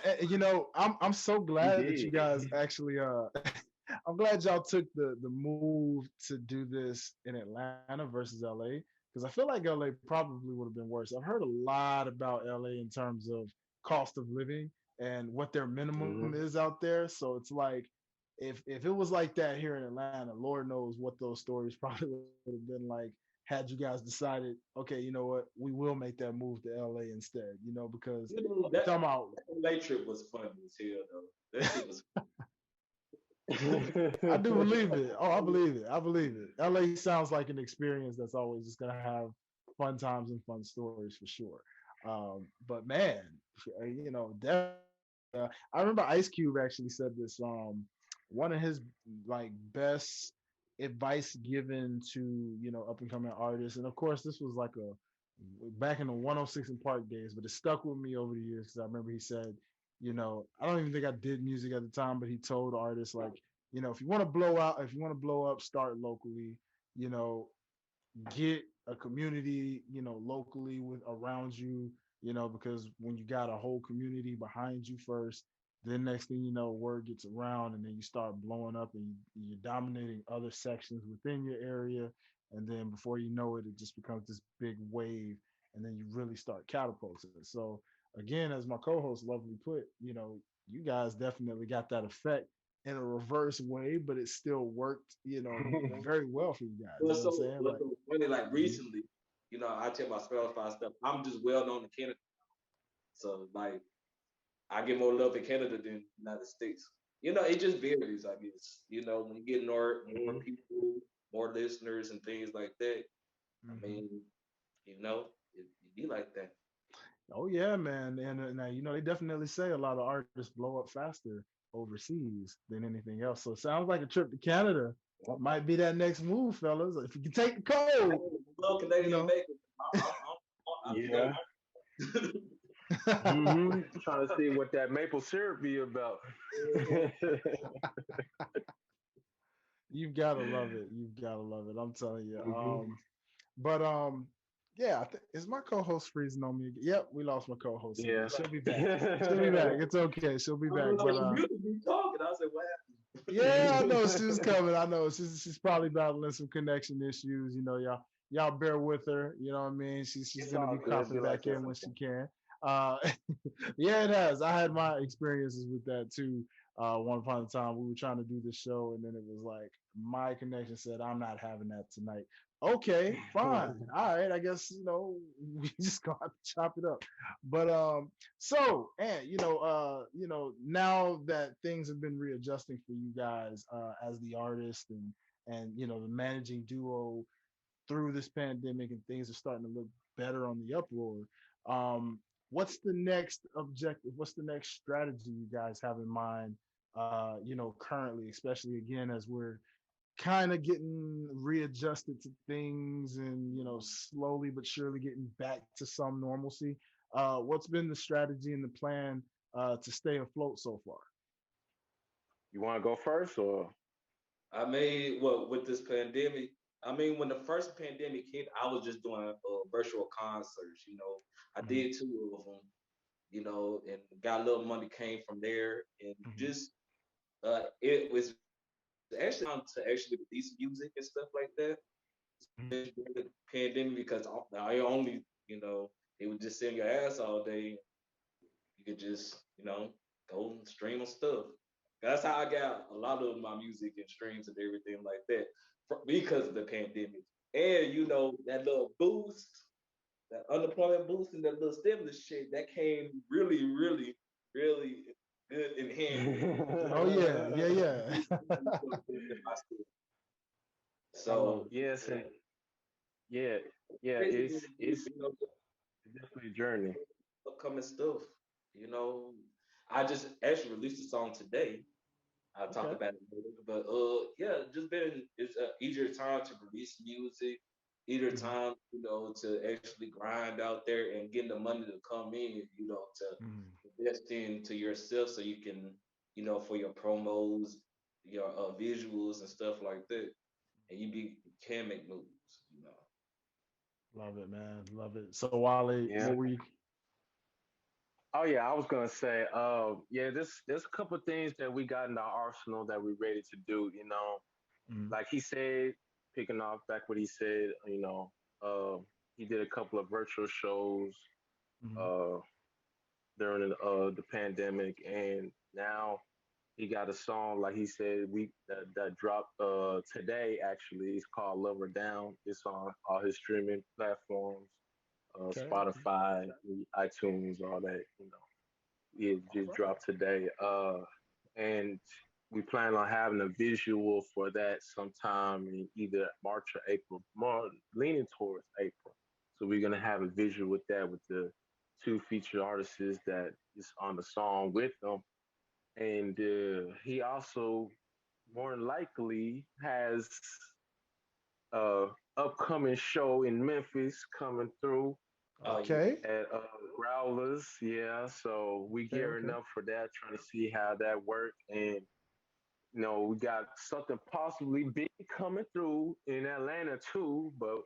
I'm so We glad that you did. guys actually I'm glad y'all took the move to do this in Atlanta versus LA because I feel like LA probably would have been worse. I've heard a lot about LA in terms of cost of living and what their minimum Hmm. is out there. So it's like if it was like that here in Atlanta, Lord knows what those stories probably would have been like had you guys decided, okay, you know what, we will make that move to LA instead, because You know, you're talking about. that LA trip was funny as hell though. That shit was I do believe it. Oh, I believe it. I believe it. LA sounds like an experience that's always just gonna have fun times and fun stories for sure. But man, definitely. I remember Ice Cube actually said this. One of his like best advice given to up and coming artists, and of course this was like a back in the 106 and Park days, but it stuck with me over the years because I remember he said, I don't even think I did music at the time, but he told artists like, if you want to blow out, if you want to blow up, start locally. You know, get a community, locally with around you, because when you got a whole community behind you first, then next thing you know, word gets around and then you start blowing up and you're dominating other sections within your area. And then before you know it, it just becomes this big wave and then you really start catapulting. So again, as my co-host lovely put, you guys definitely got that effect in a reverse way, but it still worked, very well for you guys. You know what I'm saying? what's Like, so funny, like mhm. recently, I check my Spotify stuff. I'm just well known in Canada. So like I get more love in Canada than United States. It just varies, I guess. When you get more people, more listeners and things like that, I Mhm. mean, it be like that. Oh yeah, man, and they definitely say a lot of artists blow up faster overseas than anything else. So it sounds like a trip to Canada might be that next move, fellas. If you can take the I cold, love you Canadian know. bacon. Yeah. Trying to see what that maple syrup be about. You've gotta love it. You've gotta love it. I'm telling you. hmm But yeah, is my co-host freezing on me again? Yep, we lost my co-host again. Yeah. She'll be back. She'll be back. It's okay. She'll be I back. was like, But you be talking. I said, what happened? yeah, I know she was coming. I know she's probably battling some connection issues. Y'all bear with her. You know what I mean? She's It's gonna all be good. Be popping like back that in when she sometimes. can. Uh, yeah, it has. I had my experiences with that too. One upon a time, we were trying to do this show, and then it was like my connection said, "I'm not having that tonight." Okay, fine. All right, I guess we just gonna have to chop it up. But so, and now that things have been readjusting for you guys as the artist and the managing duo through this pandemic, and things are starting to look better on the uproar. What's the next objective? What's the next strategy you guys have in mind? Currently, especially again as we're kind of getting readjusted to things and slowly but surely getting back to some normalcy. What's been the strategy and the plan to stay afloat so far? You want to go first, or I mean, well, with this pandemic, I mean, when the first pandemic hit, I was just doing virtual concerts. I Mhm, did two of them. And got a little money came from there, and mhm, just it was actually on to actually release music and stuff like that. mhm. During the pandemic, because I only, they would just send your ass all day. You could just, go and stream on stuff. That's how I got a lot of my music and streams and everything like that because of the pandemic. And that little boost, that unemployment boost, and that little stimulus shit that came really, really, really good in handy. Oh yeah, yeah, yeah. I love So it. yes, and yeah, yeah. It's definitely a journey. upcoming stuff. You know, I just actually released a song today. I'll talk Okay. about it later. But yeah, just been it's an easier time to release music, easier Mhm, time, to actually grind out there and getting the money to come in, mhm. to invest into yourself so you can, for your promos, your visuals and stuff like that. And you can make moves. Love it, man. Love it. So Wale, Yeah. what were you? Oh yeah, I was gonna say, yeah, there's a couple of things that we got in our arsenal that we're ready to do. Mhm, Like he said, picking off back what he said, he did a couple of virtual shows mhm, uh during the pandemic, and now he got a song like he said that dropped today. Actually, it's called "Love Her Down." It's on all his streaming platforms, Okay, okay. Spotify, iTunes, all that. It All just right. dropped today. And we plan on having a visual for that sometime in either March or April, more leaning towards April. So we're gonna have a visual with that with the two featured artists that is on the song with them. And he also more than likely has a upcoming show in Memphis coming through Oh yeah. Okay. at Growlers. Yeah, so we Okay. gearing Okay. up for that, trying to see how that work. And we got something possibly big coming through in Atlanta too, but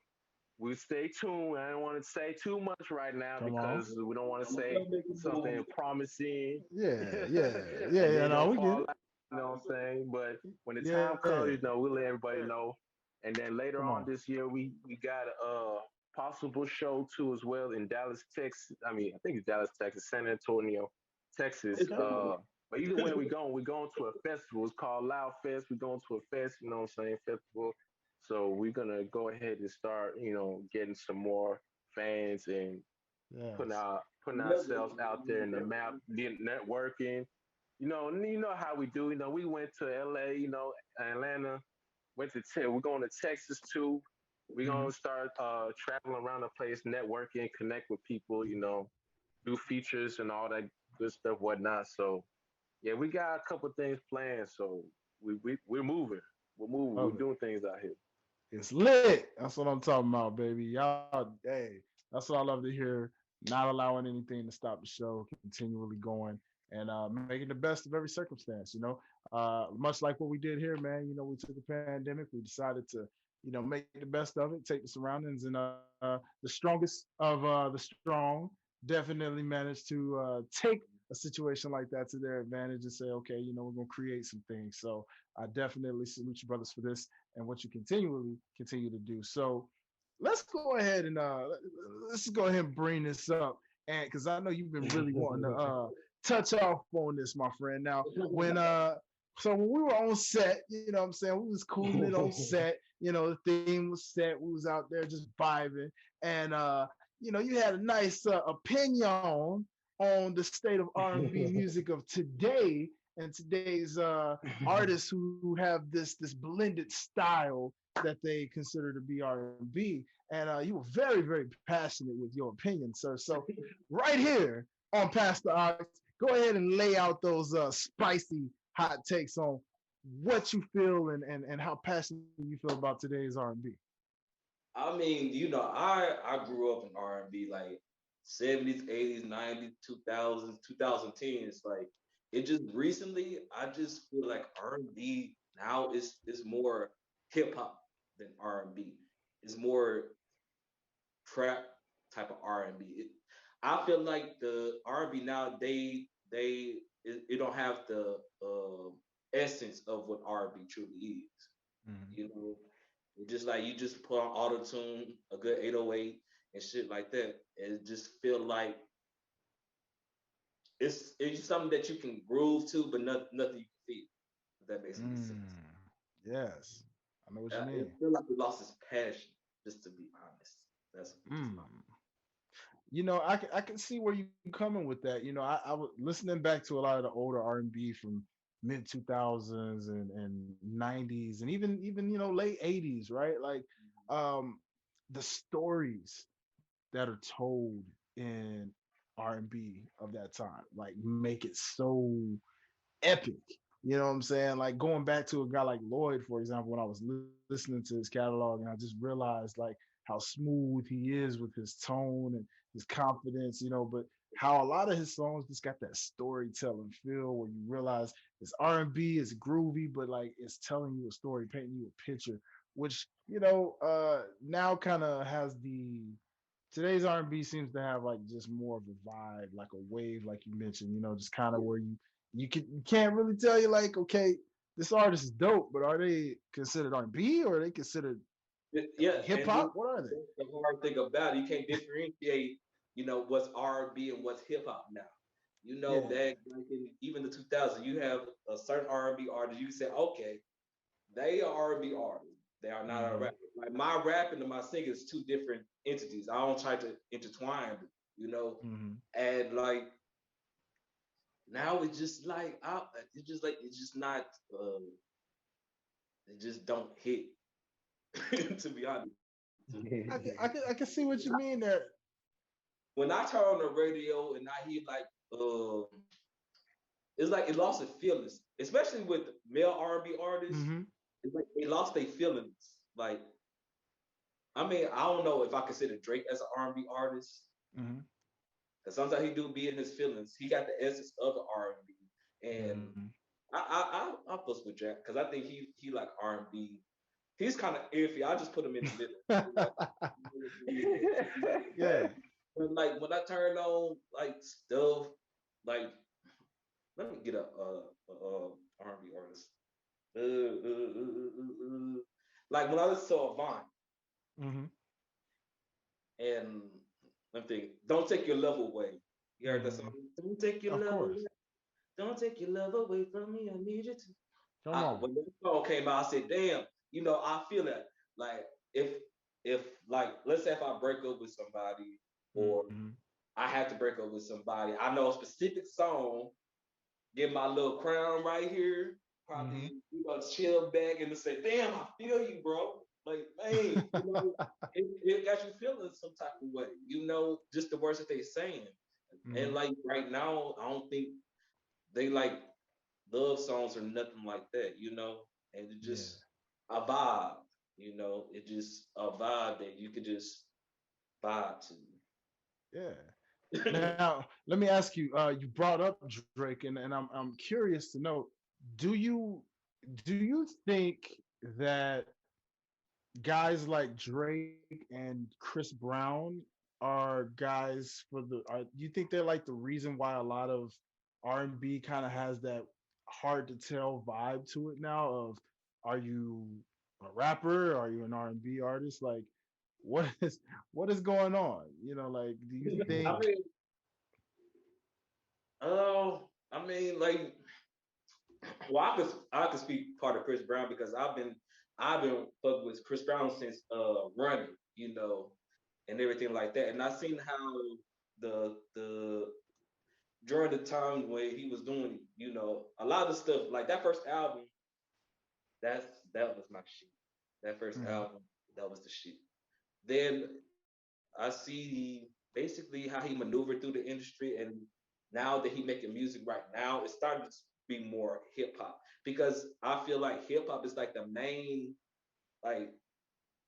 we stay tuned. I don't want to say too much right now Come on. because we don't want to I'm gonna say come make a something move. promising Yeah. Yeah. Yeah. and Yeah. then No, don't we get fall it. out. You know what I'm saying? But when the time Yeah. comes, we'll let everybody know. And then later Come on on. this year, we got a possible show too as well in Dallas, Texas. I mean, I think it's Dallas, Texas, San Antonio, Texas. It's Okay. But either way we're going to a festival. It's called Loud Fest. We're going to a fest, you know what I'm saying, festival. So we're gonna go ahead and start, getting some more fans and Yes. putting ourselves out there in the never. map, getting networking. You know how we do. We went to LA, Atlanta, we're going to Texas too. We're Hmm. gonna start traveling around the place, networking, connect with people, do features and all that good stuff, whatnot. So yeah, we got a couple things planned. So we're moving. We're moving. We're Love it. doing things out here. It's lit. That's what I'm talking about, baby. Y'all, hey, that's what I love to hear. Not allowing anything to stop the show, continually going and making the best of every circumstance. Much like what we did here, man. We took a pandemic. We decided to, make the best of it, take the surroundings, and the strongest of the strong definitely managed to take a situation like that to their advantage and say, okay, we're gonna create some things. So I definitely salute you, brothers, for this and what you continually continue to do. So let's go ahead and let's go ahead and bring this up, and because I know you've been really wanting to touch off on this, my friend. Now, when so when we were on set, you know what I'm saying, we was cooling it on set. The theme was set. We was out there just vibing, and you had a nice opinion on the state of R&B music of today and today's artists who have this blended style that they consider to be R&B. And you were very, very passionate with your opinion, sir. So right here on Past the Ox, go ahead and lay out those spicy hot takes on what you feel and how passionate you feel about today's R&B. I mean, I grew up in R&B like 70s, 80s, 90s, 2000s, 2010s. Like it just recently, I just feel like R&B now is more hip hop than R&B. It's more trap type of R&B. I feel like the R&B now it don't have the essence of what R&B truly is. Mm-hmm. You know, it just like you just put on auto tune, a good 808 and shit like that. It just feel like it's something that you can groove to, but nothing you can feel. If that makes any sense. Mm, yes, I know what you mean. It feel like it lost its passion. Just to be honest, that's just Mm. my. I can see where you coming with that. I was listening back to a lot of the older R&B from mid 2000s and 90s and even late 80s, right? Like um the stories that are told in R&B of that time like make it so epic. You know what I'm saying? Like going back to a guy like Lloyd, for example, when I was listening to his catalog, and I just realized like how smooth he is with his tone and his confidence, but how a lot of his songs just got that storytelling feel where you realize it's R&B, it's groovy, but like it's telling you a story, painting you a picture, which now kind of has the today's R&B seems to have like just more of a vibe, like a wave, like you mentioned, just kind of where you can't really tell you like, okay, this artist is dope, but are they considered R&B or are they considered Yeah, hip and hop? What are they? that's the hard thing about it. You can't differentiate, what's R&B and what's hip hop now. You know, Yeah. back like in even the 2000s, you have a certain R&B artist. You can say, okay, they are R&B artists. They are not a Mm-hmm. rapper. Like my rapping and my singing is two different entities. I don't try to intertwine them, you know. Mm-hmm. And like now it's just like it's just not. It just don't hit. To be honest, with you. I can see what you mean there. When I turn on the radio and I hear like it's like it lost its feelings, especially with male R&B artists. Mm-hmm. It's like they lost their feelings. Like I mean, I don't know if I consider Drake as an R&B artist Mm-hmm. because sometimes he do be in his feelings. He got the essence of the R&B, and Mm-hmm. I fuss with Jack because I think he like R&B. He's kind of iffy. I just put him in the middle. You know? Yeah. But like when I turn on like stuff, like let me get a R&B artist. Like when I listen to Avant Mm-hmm. and I'm thinking, "Don't take your love away." You heard that Mm-hmm. song? Don't take your Of love course. away. Don't take your love away from me. I need you to. Come on. When this song came out, I said, "Damn, you know, I feel that." Like if like let's say if I break up with somebody or Mm-hmm. I have to break up with somebody, I know a specific song. Get my little crown right here. Mm-hmm. Probably chill back and say, "Damn, I feel you, bro." Like, man, it got you feeling some type of way. You know, just the words that they saying. Mm-hmm. And like right now, I don't think they like love songs or nothing like that. You know, and it Yeah. just a vibe. You know, it just a vibe that you could just vibe Yeah. to. Now, let me ask you. You brought up Drake, and I'm curious to know, do you do you think that guys like Drake and Chris Brown are guys for the? Do you think they're like the reason why a lot of R&B kind of has that hard to tell vibe to it now? Of are you a rapper? Are you an R&B artist? Like, what is what is going on? Like, do you I think? mean, I mean, like well, I could speak part of Chris Brown because I've been fucking with Chris Brown since running, and everything like that. And I seen how the during the time when he was doing, a lot of stuff like that first album, that was my shit. That first Mhm, album, that was the shit. Then I see basically how he maneuvered through the industry, and now that he making music right now, it's starting to be more hip hop because I feel like hip hop is like the main like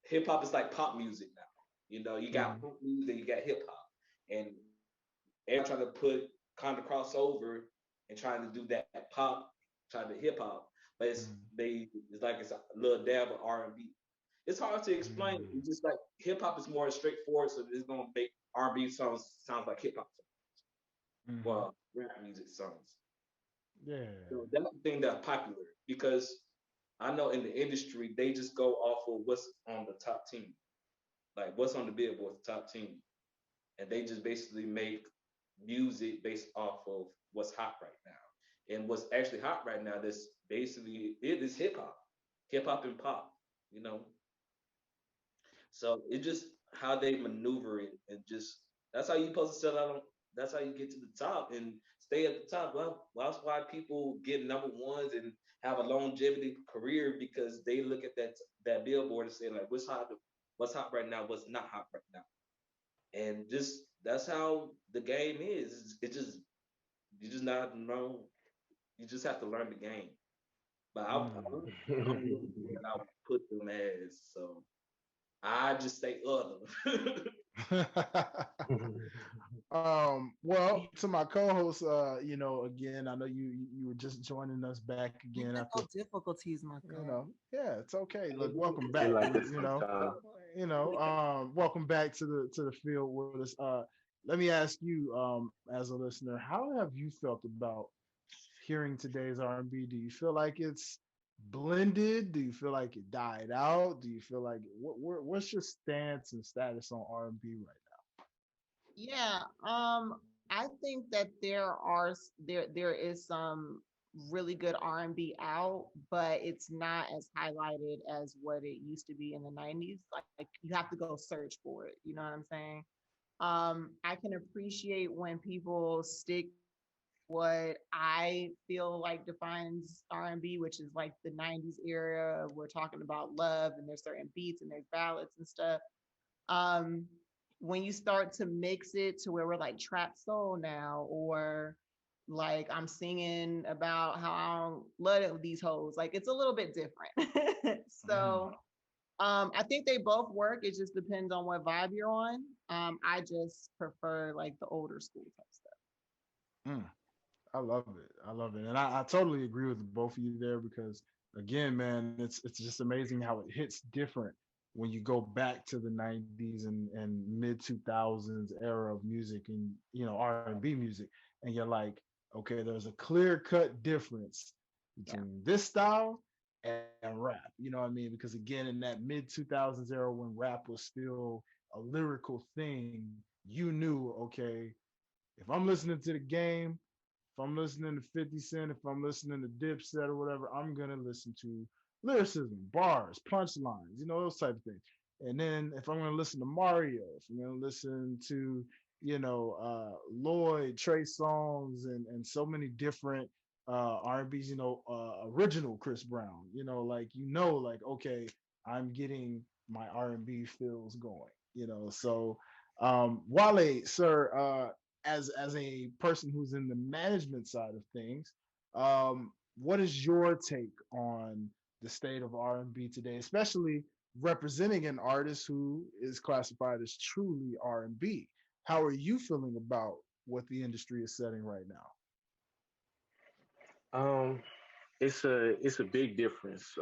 hip hop is like pop music now. You got mhm, pop music, you got hip hop, and everybody trying to put kind of crossover and trying to do that pop, trying to hip hop, but mhm, it's like it's a little dab of R&B. It's hard to explain. mhm, It's just like hip hop is more straightforward, so it's gonna make R&B songs sound like hip hop songs. mhm. Well, rap music songs. Yeah. So that's the thing that's popular because I know in the industry they just go off of what's on the top team, like what's on the Billboard top team, and they just basically make music based off of what's hot right now. And what's actually hot right now, that's basically it is hip hop and pop. You know, So it just how they maneuver it and just that's how you supposed to sell out. That's how you get to the top and stay at the top. Well, that's why people get number ones and have a longevity career because they look at that billboard and say like, what's hot right now, what's not hot right now, and just that's how the game is. It just you just not know. You just have to learn the game. But Mm. I don't know what I would put them as. So I just say other. Well, to my co-host, again, I know you were just joining us back again after, Technical difficulties, Marco. yeah, it's okay. Look, welcome Be back. like this sometimes. Welcome back to the field with us. Let me ask you, as a listener, how have you felt about hearing today's R&B? Do you feel like it's blended? Do you feel like it died out? Do you feel like what's your stance and status on R&B right Yeah. I think that there is some really good R&B out, but it's not as highlighted as what it used to be in the 90s. Like you have to go search for it. You know what I'm saying? I can appreciate when people stick what I feel like defines R&B, which is like the 90s era. We're talking about love and there's certain beats and there's ballads and stuff. Um, when you start to mix it to where we're like trap soul now, or like I'm singing about how I don't love these hoes, like it's a little bit different. Mhm. So I think they both work. It just depends on what vibe you're on. I just prefer like the older school type stuff. Mm. I love it. I love it, and I totally agree with both of you there because again, man, it's just amazing how it hits different when you go back to the '90s and mid 2000s era of music and R&B music, and you're like, okay, there's a clear cut difference Yeah. between this style and rap. You know what I mean? Because again, in that mid 2000s era when rap was still a lyrical thing, you knew, okay, if I'm listening to the game, if I'm listening to 50 Cent, if I'm listening to Dipset or whatever, I'm gonna listen to lyricism, bars, punchlines, those type of things. And then if I'm gonna listen to Mario, if I'm gonna listen to, Lloyd, Trey Songz, and so many different R&B's, original Chris Brown, like like okay, I'm getting my R&B feels going, So Wale, sir, as a person who's in the management side of things, what is your take on the state of R&B today, especially representing an artist who is classified as truly R&B? How are you feeling about what the industry is setting right now? Um, it's a big difference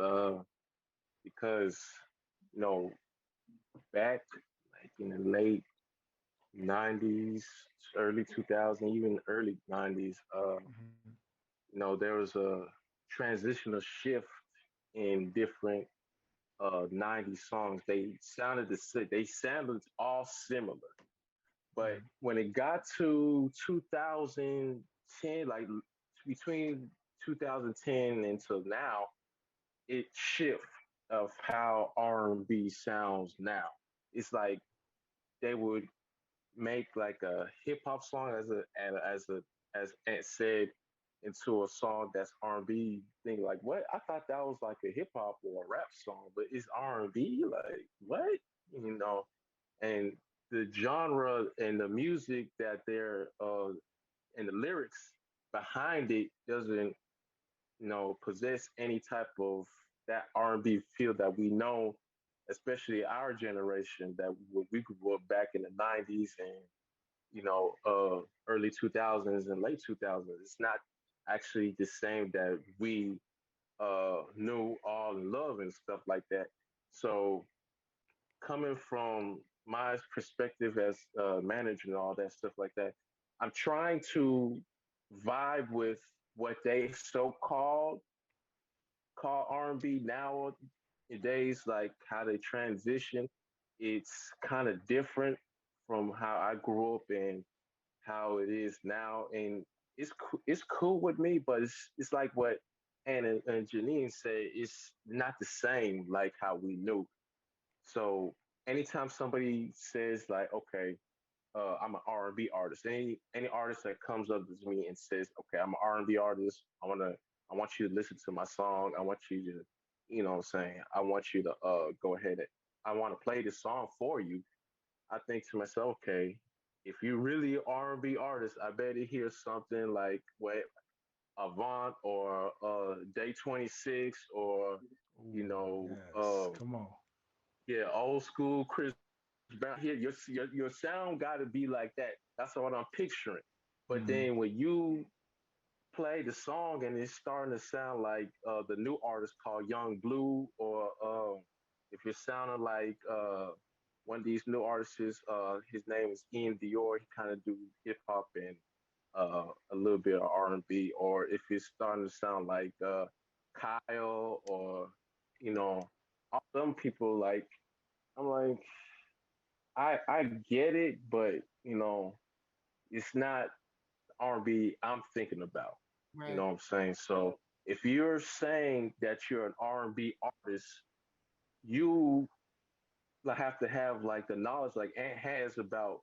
because you know back like in the late '90s, early 2000, even early '90s, Mhm. there was a transitional shift in different '90s songs. They sounded all similar, but Mhm. when it got to 2010, like between 2010 until now, it shift of how R&B sounds now. It's like they would make like a hip hop song as Ant said into a song that's R&B thing. Like what? I thought that was like a hip hop or a rap song, but it's R&B. Like what? You know, and the genre and the music that they're and the lyrics behind it doesn't possess any type of that R&B feel that we know, especially our generation that we grew up back in the '90s and early 2000s and late 2000s. It's not actually the same that we knew all in love and stuff like that. So coming from my perspective as manager and all that stuff like that, I'm trying to vibe with what they so call R&B nowadays, like how they transition. It's kind of different from how I grew up and how it is now, and it's cool with me, but it's like what Anna and Janine said. It's not the same like how we knew. So anytime somebody says like, okay, I'm an R&B artist. Any artist that comes up to me and says, "Okay, I'm an R&B artist. I want you to listen to my song. I want you to, what I'm saying. I want you to go ahead and I want to play this song for you." I think to myself, okay, if you really R&B artist, I better hear something like what Avant or Day 26 or you Ooh, know, yes. Come on. yeah, old school Chris Brown. Here, your sound got to be like that. That's what I'm picturing. But Hmm. then when you play the song and it's starting to sound like the new artist called Young Blue, or if you're sounding like one of these new artists, his name is Ian Dior. He kind of do hip hop and a little bit of R&B, or if it's starting to sound like Kyle or you know all them people, like I'm like I get it, but it's not. R&B I'm thinking about. You Right. know what I'm saying? So if you're saying that you're an R&B artist, you have to have like the knowledge like Ant has about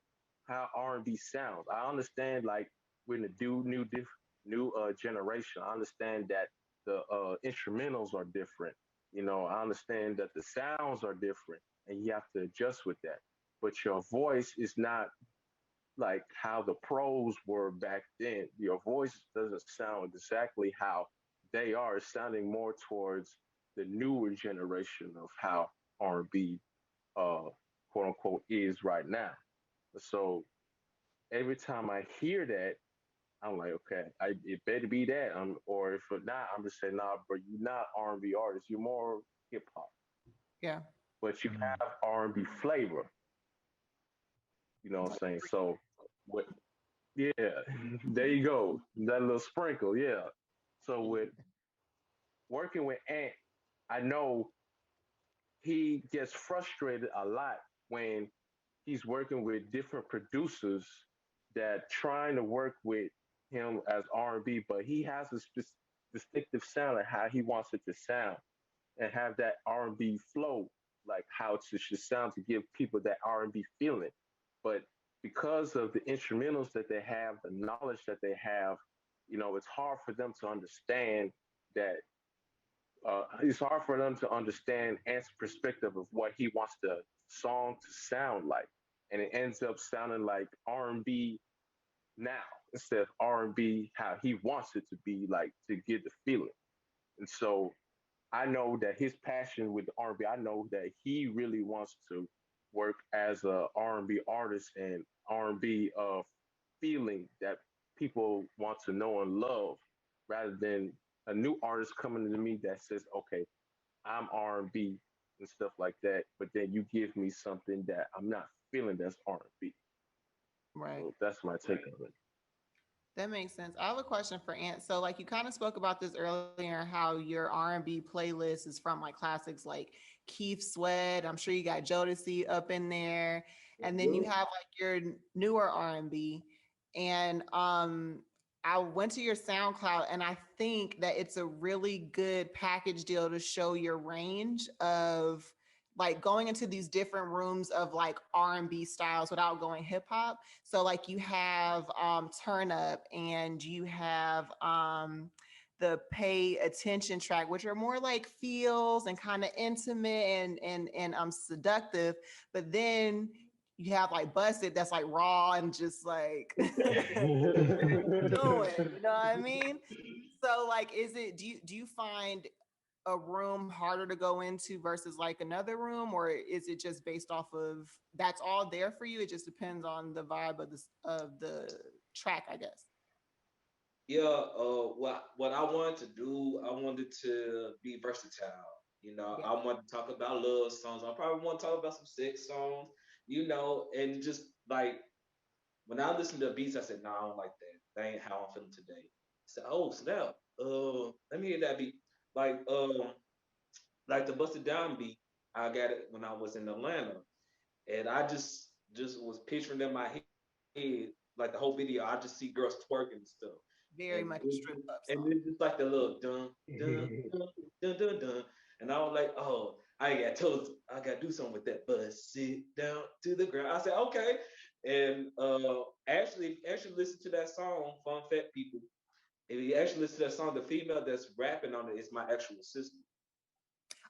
how R&B sounds. I understand like we're in the new generation. I understand that the instrumentals are different. You know, I understand that the sounds are different, and you have to adjust with that. But your voice is not like how the pros were back then. Your voice doesn't sound exactly how they are. It's sounding more towards the newer generation of how R&B, quote unquote, is right now. So every time I hear that, I'm like, okay, it better be that. Or if not, I'm just saying, nah, bro, you're not R&B artist. You're more hip hop, Yeah. but you Mm. have R&B flavor. You know what I'm saying? So, what? Yeah, there you go. That little sprinkle, yeah. So with working with Ant, I know he gets frustrated a lot when he's working with different producers that trying to work with him as R&B, but he has a distinctive sound and how he wants it to sound and have that R&B flow, like how it should sound to give people that R&B feeling. But because of the instrumentals that they have, the knowledge that they have, you know, it's hard for them to understand that. It's hard for them to understand Ant's perspective of what he wants the song to sound like, and it ends up sounding like R&B now instead of R&B how he wants it to be like to get the feeling. And so I know that his passion with the R&B, I know that he really wants to work as a R&B artist and R&B feeling that people want to know and love rather than a new artist coming to me that says, okay, I'm R&B and B and stuff like that, but then you give me something that I'm not feeling that's R&B. Right. So that's my take on it. That makes sense. I have a question for Ant. So, like, you kind of spoke about this earlier, how your R&B playlist is from like classics like Keith Sweat. I'm sure you got Jodeci up in there, and then you have like your newer R&B. And I went to your SoundCloud, and I think that it's a really good package deal to show your range of like going into these different rooms of like R&B styles without going hip hop. So like you have Turn Up, and you have the Pay Attention track, which are more like feels and kind of intimate and seductive. But then you have like Busted that's like raw and just like doing, you know what I mean? So like is it do you find a room harder to go into versus like another room, or is it just based off of that's all there for you? It just depends on the vibe of the track, I guess. Yeah, what I wanted to do, I wanted to be versatile. You know, Yeah, I want to talk about love songs. I probably want to talk about some sex songs. You know, and just like when I listen to beats, I said, "No, I don't like that. That ain't how I'm feeling today." I said, "Oh snap! Let me hear that beat." Like, like the Busted Down beat. I got it when I was in Atlanta, and I just was picturing in my head like the whole video. I just see girls twerking and stuff, very and much a it, strip club and song. it's just like the little dun dun dun dun dun dun, and I was like, oh, I got to do something with that. But sit down to the ground. I said okay, and actually listen to that song. Fun fact, people. If you actually listen to that song, the female that's rapping on it is my actual sister.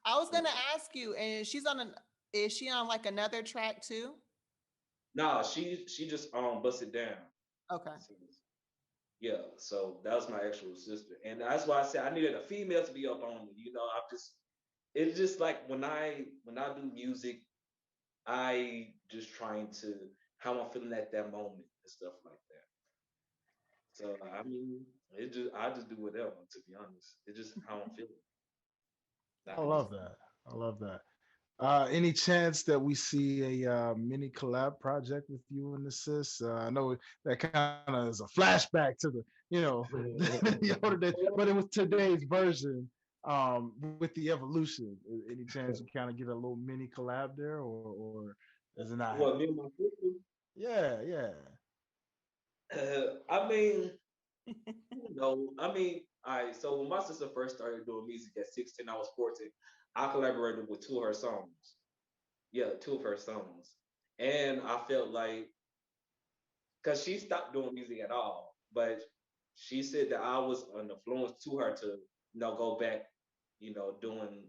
I was gonna ask you, and is she on like another track too? Nah, she just bust it down. Okay. So, yeah, so that was my actual sister, and that's why I said I needed a female to be up on me. You know, I'm just it's just like when I do music, I just trying to how I'm feeling at that moment and stuff like that. So I mean, I just do whatever to be honest. It's just how I'm feeling. I That makes love that. I love that. Any chance that we see a mini collab project with you and the sis? I know that kind of is a flashback to the, the older days, but it was today's version with the evolution. Any chance you kind of get a little mini collab there, or does it not What happen? me and my sister? Yeah, yeah. I mean, I mean, all right. So when my sister first started doing music at 16, I was 14. I collaborated with two of her songs. Yeah, two of her songs, and I felt like because she stopped doing music at all, but she said that I was an influence to her to go back, doing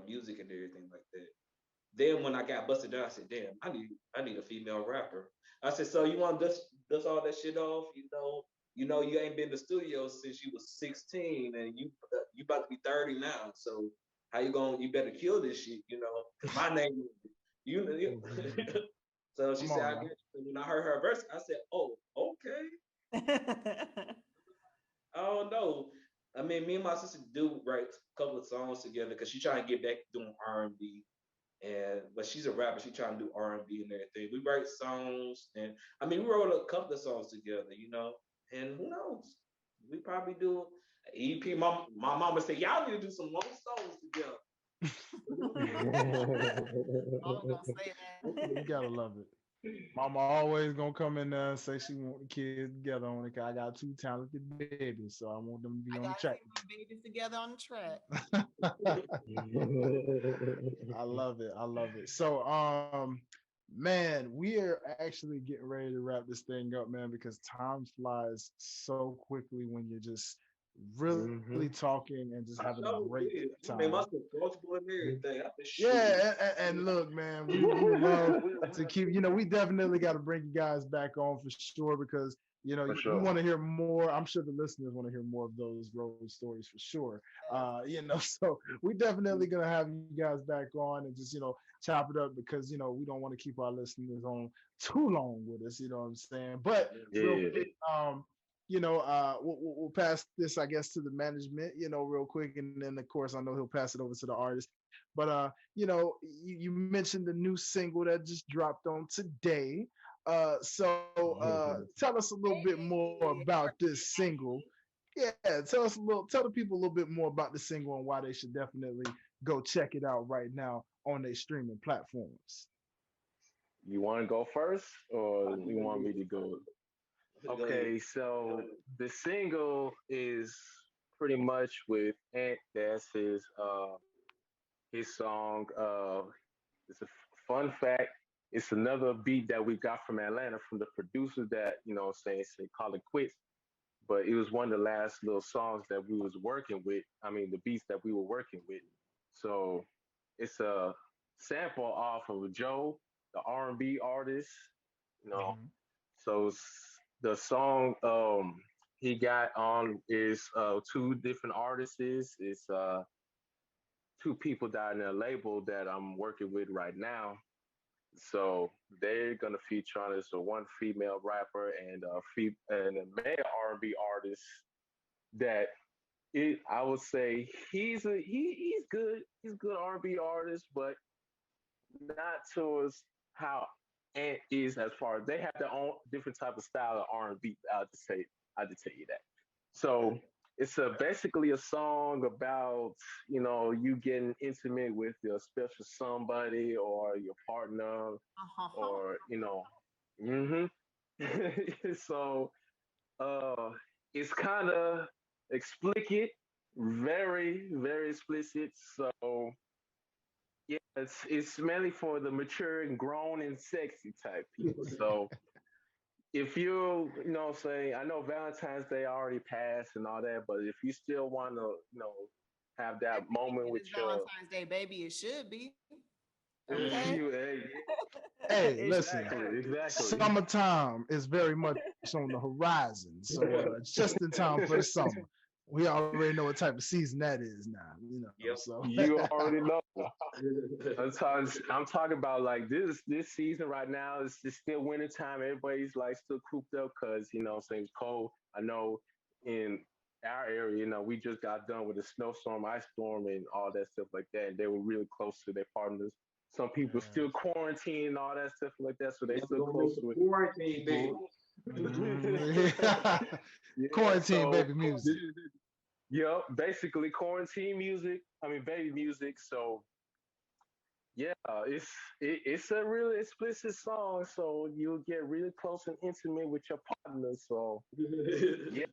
music and everything like that. Then when I got busted down, I said, "Damn, I need a female rapper." I said, "So you want to dust all that shit off? You ain't been to the studio since you was 16, and you about to be 30 now. So how you going? You better kill this shit, Because my name, you." So she Come said, on "I now. get you." When I heard her verse, I said, "Oh, okay." I don't know. I mean, me and my sister do write a couple of songs together because she trying to get back doing R&B, but she's a rapper. She trying to do R&B and everything. We write songs, and I mean, we wrote a couple of songs together. And who knows? We probably do an EP. My mama said, "Y'all need to do some more songs together." I'm gonna say You gotta that. love it. Mama always gonna come in there and say she want the kids together on it. 'Cause I got two talented babies, so I want them to be I on the gotta track. see my babies together on the track. I love it. I love it. So, man, we are actually getting ready to wrap this thing up, man, because time flies so quickly when you're just really Hmm. talking and just having I a sure great did. I time. made myself comfortable and everything. I said, "Shoot." Yeah, and look, man, we would love to keep. We definitely got to bring you guys back on for sure because For we sure. want to hear more. I'm sure the listeners want to hear more of those road stories for sure. So we definitely gonna have you guys back on and just chop it up because we don't want to keep our listeners on too long with us. You know what I'm saying? But real Yeah. quick, we'll pass this, I guess, to the management. Real quick, and then of course I know he'll pass it over to the artist. But you mentioned the new single that just dropped on today. So tell us a little bit more Hey, about this single. Yeah, tell the people a little bit more about the single and why they should definitely go check it out right now on their streaming platforms. You want to go first, or I you think want you me to go? go ahead. Okay, so the single is pretty much with Ant. That's his song. It's a fun fact. It's another beat that we got from Atlanta from the producer that say call it quits. But it was one of the last little songs that we was working with. I mean, the beats that we were working with. So it's a sample off of Joe, the R&B artist. You know, Hmm. so the song he got on is two different artists. It's two people that are in a label that I'm working with right now. So they're gonna feature on this. So one female rapper and a male R&B artist that I would say he's good. He's a good R&B artist, but not towards how Ant is as far as they have their own different type of style of R&B. I just tell you that. So it's basically a song about you getting intimate with your special somebody or your partner uh-huh. or hmm so uh it's kind of explicit, very very explicit. So yeah, it's mainly for the mature and grown and sexy type people. So if say I know Valentine's Day already passed and all that, but if you still want to have that Every moment weekend with is your Valentine's Day, baby. It should be. Okay. you Hey, listen, exactly. summertime is very much on the horizon, so it's just in time for the summer. We already know what type of season that is now, Yep. so You already know. Sometimes I'm talking about like this season right now is it's still winter time. Everybody's like still cooped up because it's cold. I know in our area, we just got done with a snowstorm, ice storm, and all that stuff like that. And they were really close to their partners. Some people still quarantine and all that stuff like that, so they Never still gonna miss close the with quarantine, baby. people. Mhm. Yeah, Quarantine so baby music. yeah, basically quarantine music. I mean, baby music. So Yeah, it's a really explicit song, so you'll get really close and intimate with your partner. So yeah,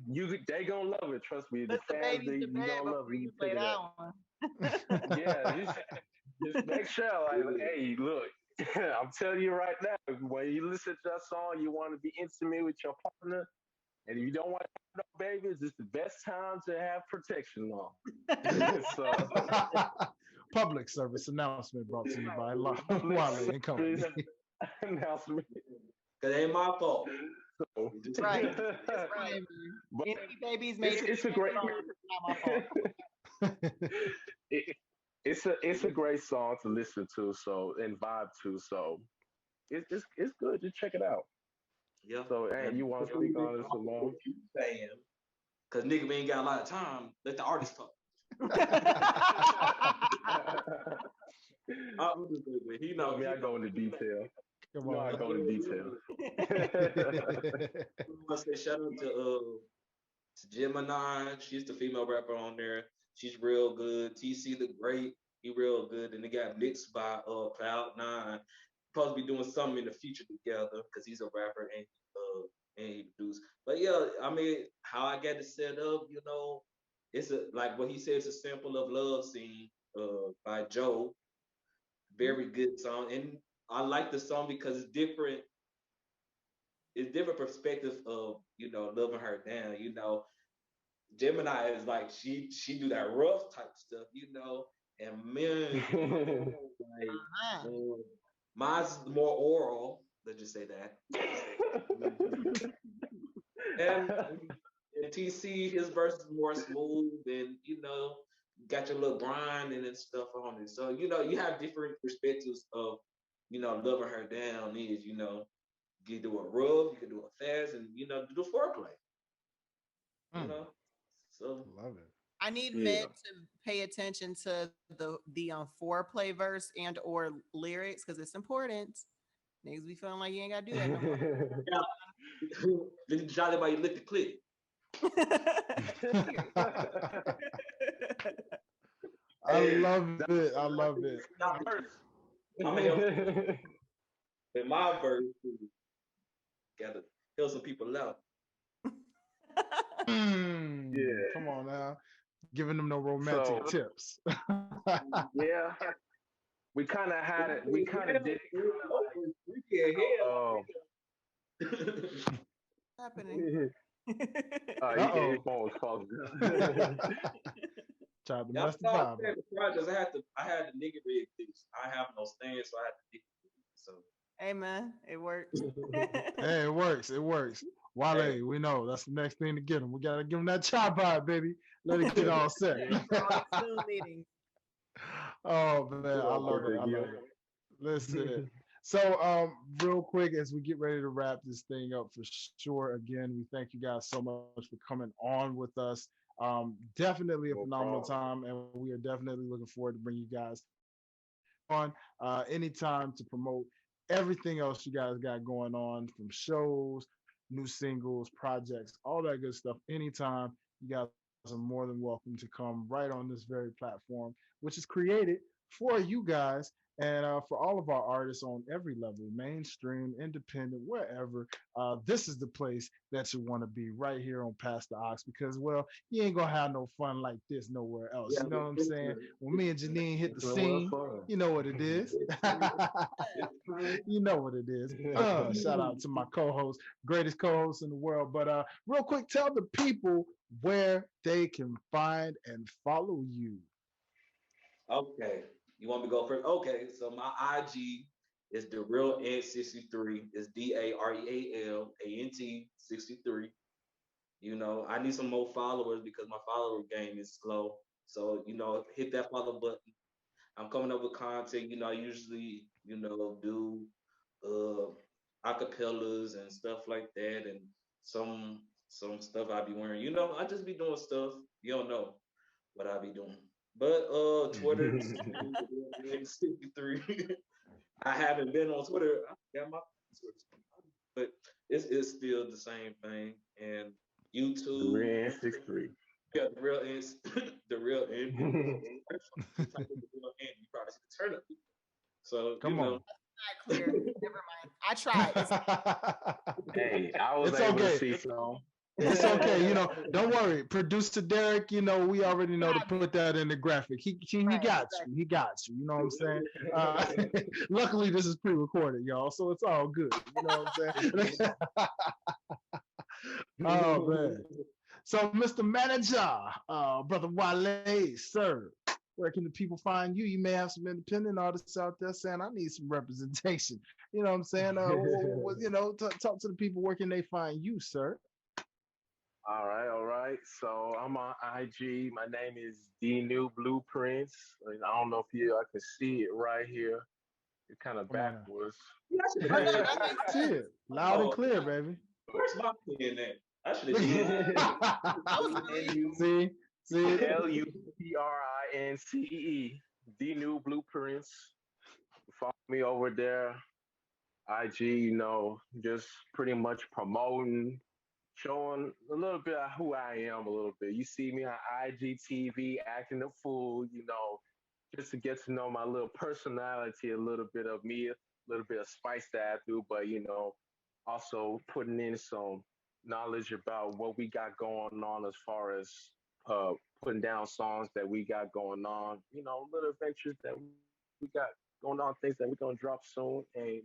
you they gonna love it. Trust me, the Put the fans babies they to you bed gonna love before it. you You play figure that. that one. Yeah, just make sure. Like, hey, look, I'm telling you right now, when you listen to that song, you want to be intimate with your partner, and if you don't want to have no babies, it's the best time to have protection on. So, Public service announcement brought to you by public Wale and service Company. announcement. Cause it ain't my fault. So, Right. Disclaimer. but Any babies made to it's a be great born, it's not my fault. it, it's a great song to listen to, so and vibe to. So it's good. Just check it out. Yeah. So, hey, And you want to speak on this alone? saying, cause nigga we ain't got a lot of time. Let the artist talk. He I know. mean, He I know. go into detail. Come You know, I on. go into detail. I want to say shout out to Gemini. She's the female rapper on there. She's real good. TC the Great, he real good. And they got mixed by Cloud9. Supposed to be doing something in the future together because he's a rapper and he produce. But yeah, I mean, how I got it set up, it's a like what he said, it's a sample of Love Scene by Joe. Very good song. And I like the song because it's different perspective of, loving her down. Gemini is like she do that rough type stuff, and men, like mine's more oral. Let's just say that. and and TC, his verse is more smooth, and got your little grind and stuff on it. So you have different perspectives of loving her down is you can do it rough, you can do it fast, and do the foreplay. You Mm, know, so love it. I need men Yeah. to pay attention to the foreplay verse and or lyrics because it's important. Niggas be feeling like you ain't gotta do that no more. yeah, then Jolly by you lick the clip. Period. I love it. I love it. I'm gonna help in my verse. Gotta help some people out. Yeah. Come on now. Giving them no romantic So tips. yeah, we kind of had it. We kind of did it. You Happening. His Uh-oh. phone was falling. Tried to Yeah, mess the I'm vibe saying up. because I had the nigga rig this. I have no stand, so I had to nigga rig it. So Hey man, it works. Hey, it works. It works. hey, Wale, we know that's the next thing to get him. We gotta give him that chop vibe, baby. Let it get all set. All these Zoom meetings. Oh man, Good I old love it. I perfect, love yeah. it. Listen. So real quick as we get ready to wrap this thing up for sure. Again, we thank you guys so much for coming on with us. Definitely a No phenomenal problem. time, and we are definitely looking forward to bring you guys on anytime to promote everything else you guys got going on from shows, new singles, projects, all that good stuff. Anytime you guys are more than welcome to come right on this very platform, which is created for you guys and for all of our artists on every level, mainstream, independent, wherever. This is the place that you want to be right here on Past the Ox because, well, you ain't gonna have no fun like this nowhere else. yeah, You know what I'm saying? When me and Janine hit the It's no more scene, fun. you know what it is. You know what it is. Shout out to my co-host, greatest co-host in the world. But real quick, tell the people where they can find and follow you. okay. You want me to go first? Okay, so my IG is the real Ant 63. It's DAREALANT 63. I need some more followers because my follower game is slow. So, hit that follow button. I'm coming up with content. I usually, do uh acapellas and stuff like that and some stuff I be wearing. I just be doing stuff. You don't know what I be doing. But Twitter, 63. I haven't been on Twitter. I got my Twitter, but it's still the same thing. And The YouTube, Red 63. yeah, the real is the real end. You type in the real end, you probably see turn up people. So Come on. Not clear. Never mind. I tried. Hey, I was It's able to okay. see some. It's okay. Don't worry. Producer Derek, we already know to put that in the graphic. He Right, got exactly. you. He got you. You know what I'm saying? Uh, luckily, this is pre-recorded, y'all, so it's all good. You know what I'm saying? Oh man. So, Mr. Manager, Brother Wale, sir, where can the people find you? You may have some independent artists out there saying, I need some representation. You know what I'm saying? Talk to the people. Where can they find you, sir? All right, all right. So I'm on IG. My name is D New Blueprints. And I don't know if I can see it right here. It's kind of Come on now. backwards. Yeah, I should Oh have no, did that makes See sense. it loud and Oh, clear, baby. where's my pen at? I should have did That was really see, see. Luprince. D New Blueprints. Follow me over there. IG, just pretty much promoting, showing a little bit of who I am a little bit. You see me on IGTV acting a fool, just to get to know my little personality, a little bit of me, a little bit of spice that I do, but also putting in some knowledge about what we got going on as far as uh, putting down songs that we got going on, little adventures that we got going on, things that we're gonna drop soon. And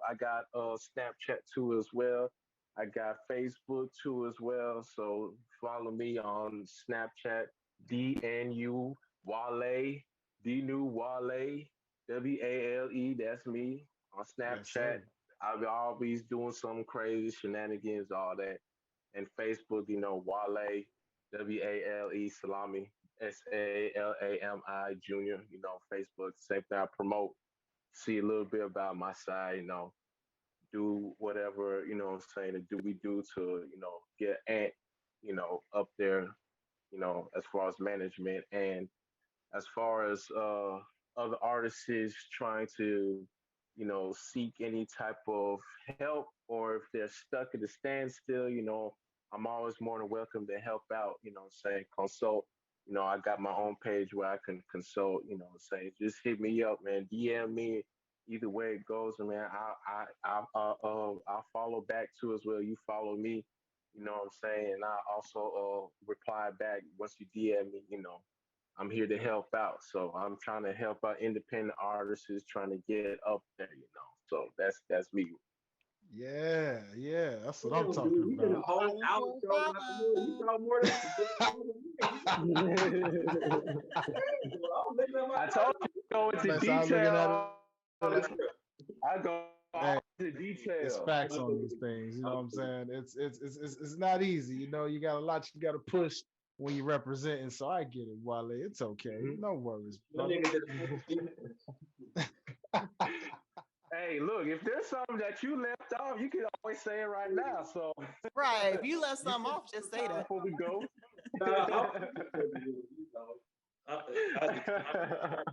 I got Snapchat too as well. I got Facebook too as well. So follow me on Snapchat, DNU Wale, D New Wale, WALE. That's me on Yes, Snapchat. sir. I'll be always doing some crazy shenanigans, all that. And Facebook, Wale, WALE Salami, SALAMI Junior. Facebook, same thing. I promote, see a little bit about my side. Do whatever what I'm saying to do we do to get Ant up there as far as management, and as far as other artists is trying to seek any type of help, or if they're stuck at a standstill, I'm always more than welcome to help out, say consult. I got my own page where I can consult, say just hit me up, man, DM me. Either way it goes, man, I'll follow back too as well. You follow me, what I'm saying, and I also reply back once you DM me. I'm here to help out. So I'm trying to help out independent artists who's trying to get up there. So that's me. Yeah, yeah. That's what I'm Damn, talking dude, you did a about. whole outro out the hood. You thought more than I'm looking at my I told you to go into Unless I was looking at detail. it like, I go hey, into it's detail. facts on these things. You know what I'm saying? It's not easy. You got a lot you got to push when you're representing. So I get it, Wale. It's okay. Mhm. No worries, That brother. nigga did Hey, look, if there's something that you left off, you can always say it right now. So right. If you left you something can off, just say time that. before we go. I, I,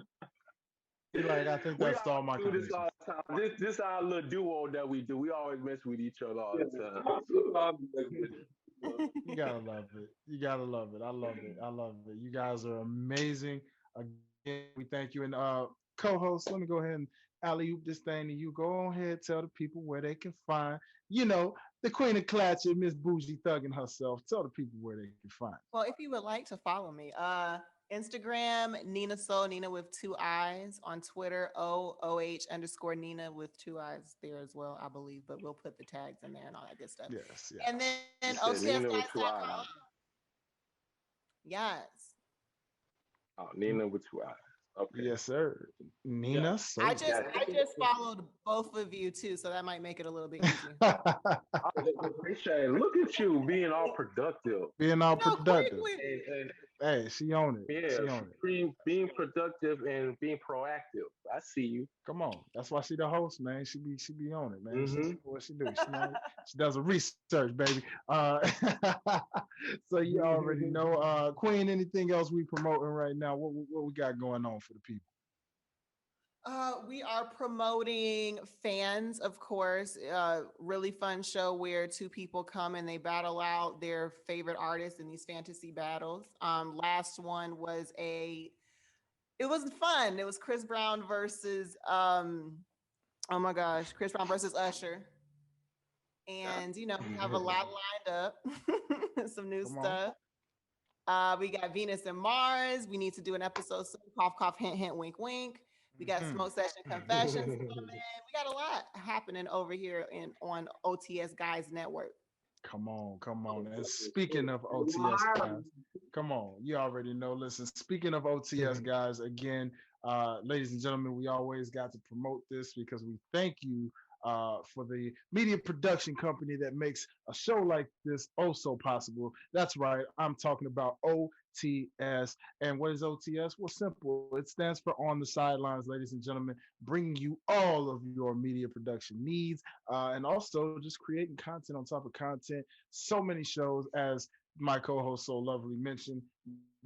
Be like, I think We that's all always my do this conditions. all the time. This our little duo that we do. We always mess with each other all the time. You gotta love it. You gotta love it. I love it. I love it. You guys are amazing. Again, we thank you. And co-host, let me go ahead and alley oop this thing to you. Go ahead, tell the people where they can find, the Queen of Clatchet, Miss Bougie Thugging herself. Tell the people where they can find. Well, if you would like to follow me, Instagram, Nina Soul, Nina with 2 eyes. On Twitter, OOH _ Nina with 2 eyes there as well, I believe. But we'll put the tags in there and all that good stuff. Yes, And yes. then You said Nina with two OTSguys.com. eyes. Yes. Oh, Nina with two eyes. Okay. Yes, sir. Nina so I just Got I just followed both of you too, so that might make it a little bit easier. appreciate it. Look at you being all productive. being all No, productive. And Hey, she on it. yeah, She on it. being productive and being proactive. I see you. Come on. That's why she the host, man. She be on it, man. She Mm-hmm. see what she do. She does a research, baby. So you already know. Queen, anything else we promoting right now? What we got going on for the people? We are promoting Fans, of course. Really fun show where two people come and they battle out their favorite artists in these fantasy battles. Last one was a It was fun. It was Chris Brown versus oh my gosh, Chris Brown versus Usher. And we have a lot lined up. Some new Come on. stuff. We got Venus and Mars. We need to do an episode soon. Cough, cough, hint, hint, wink, wink. We got Mhm. smoke session confessions coming. We got a lot happening over here on OTS Guys Network. Come on, come on. And speaking of OTS guys, come on. You already know. Listen, speaking of OTS guys, again, ladies and gentlemen, we always got to promote this because we thank you for the media production company that makes a show like this oh so possible. That's right. I'm talking about OTS. And what is OTS? Well, simple. It stands for On the Sidelines, ladies and gentlemen, bringing you all of your media production needs and also just creating content on top of content. So many shows, as my co-host so lovely mentioned.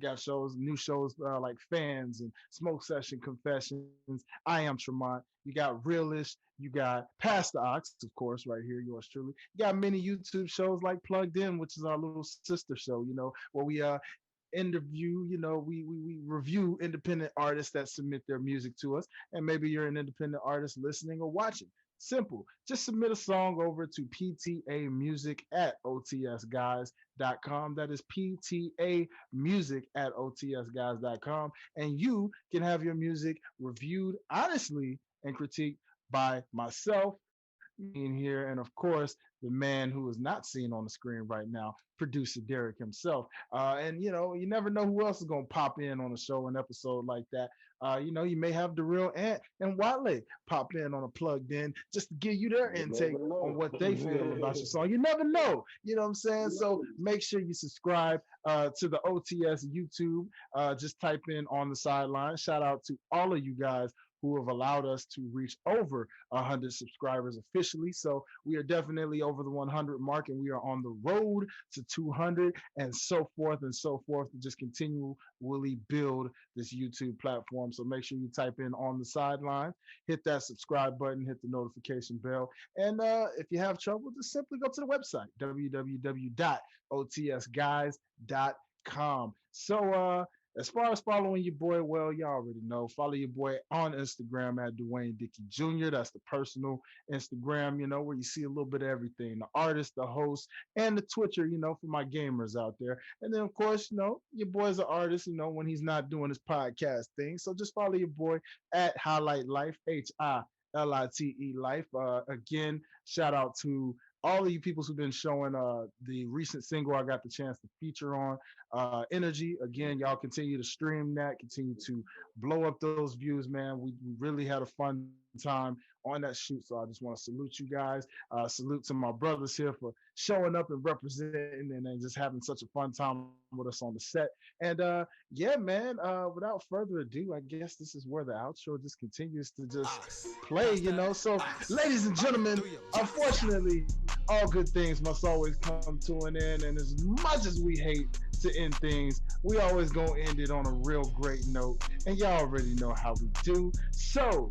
Got shows, new shows like Fans and Smoke Session Confessions. I Am Tremont. You got Realish. You got Past the Ox, of course, right here, yours truly. You got many YouTube shows like Plugged In, which is our little sister show, where we interview, we review independent artists that submit their music to us. And maybe you're an independent artist listening or watching. Simple. Just submit a song over to ptamusic@otsguys.com. That is ptamusic@otsguys.com. And you can have your music reviewed honestly and critiqued by myself, in here, and of course, the man who is not seen on the screen right now, producer Derek himself. And you never know who else is gonna pop in on a show, an episode like that. You may have the Real A.N.T and Wale pop in on a Plugged In just to give you their intake on what they feel about your song. You never know. You know what I'm saying? So make sure you subscribe to the OTS YouTube. Just type in On the Sideline. Shout out to all of you guys who have allowed us to reach over 100 subscribers officially. So we are definitely over the 100 mark, and we are on the road to 200 and so forth to just continually build this YouTube platform. So make sure you type in On the Sideline, hit that subscribe button, hit the notification bell. And if you have trouble, just simply go to the website, www.otsguys.com. So as far as following your boy, well, y'all already know. Follow your boy on Instagram at Dwayne Dickey Jr. That's the personal Instagram, where you see a little bit of everything. The artist, the host, and the Twitcher, for my gamers out there. And then, of course, your boy's an artist, when he's not doing his podcast thing. So just follow your boy at Highlight Life, HILITE Life. Again, shout out to all of you people who've been showing the recent single I got the chance to feature on, Energy. Again, y'all continue to stream that, continue to blow up those views, man. We really had a fun time on that shoot, so I just want to salute you guys. Salute to my brothers here for showing up and representing and just having such a fun time with us on the set. And yeah, man, without further ado, I guess this is where the outro just continues to just play, So, ladies and gentlemen, unfortunately, all good things must always come to an end. And as much as we hate to end things, we always gonna end it on a real great note. And y'all already know how we do. So,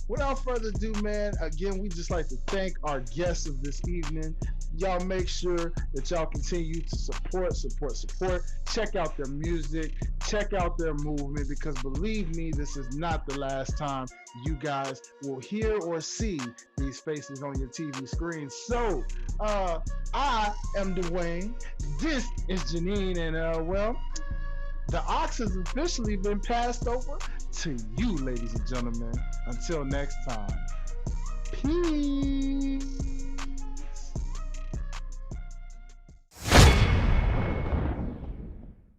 without further ado, man, again, we just like to thank our guests of this evening. Y'all make sure that y'all continue to support. Check out their music, check out their movement, because believe me, this is not the last time you guys will hear or see these faces on your TV screen. So, I am Dwayne. This is Janine, and well, the ox has officially been passed over to you, ladies and gentlemen. Until next time, peace.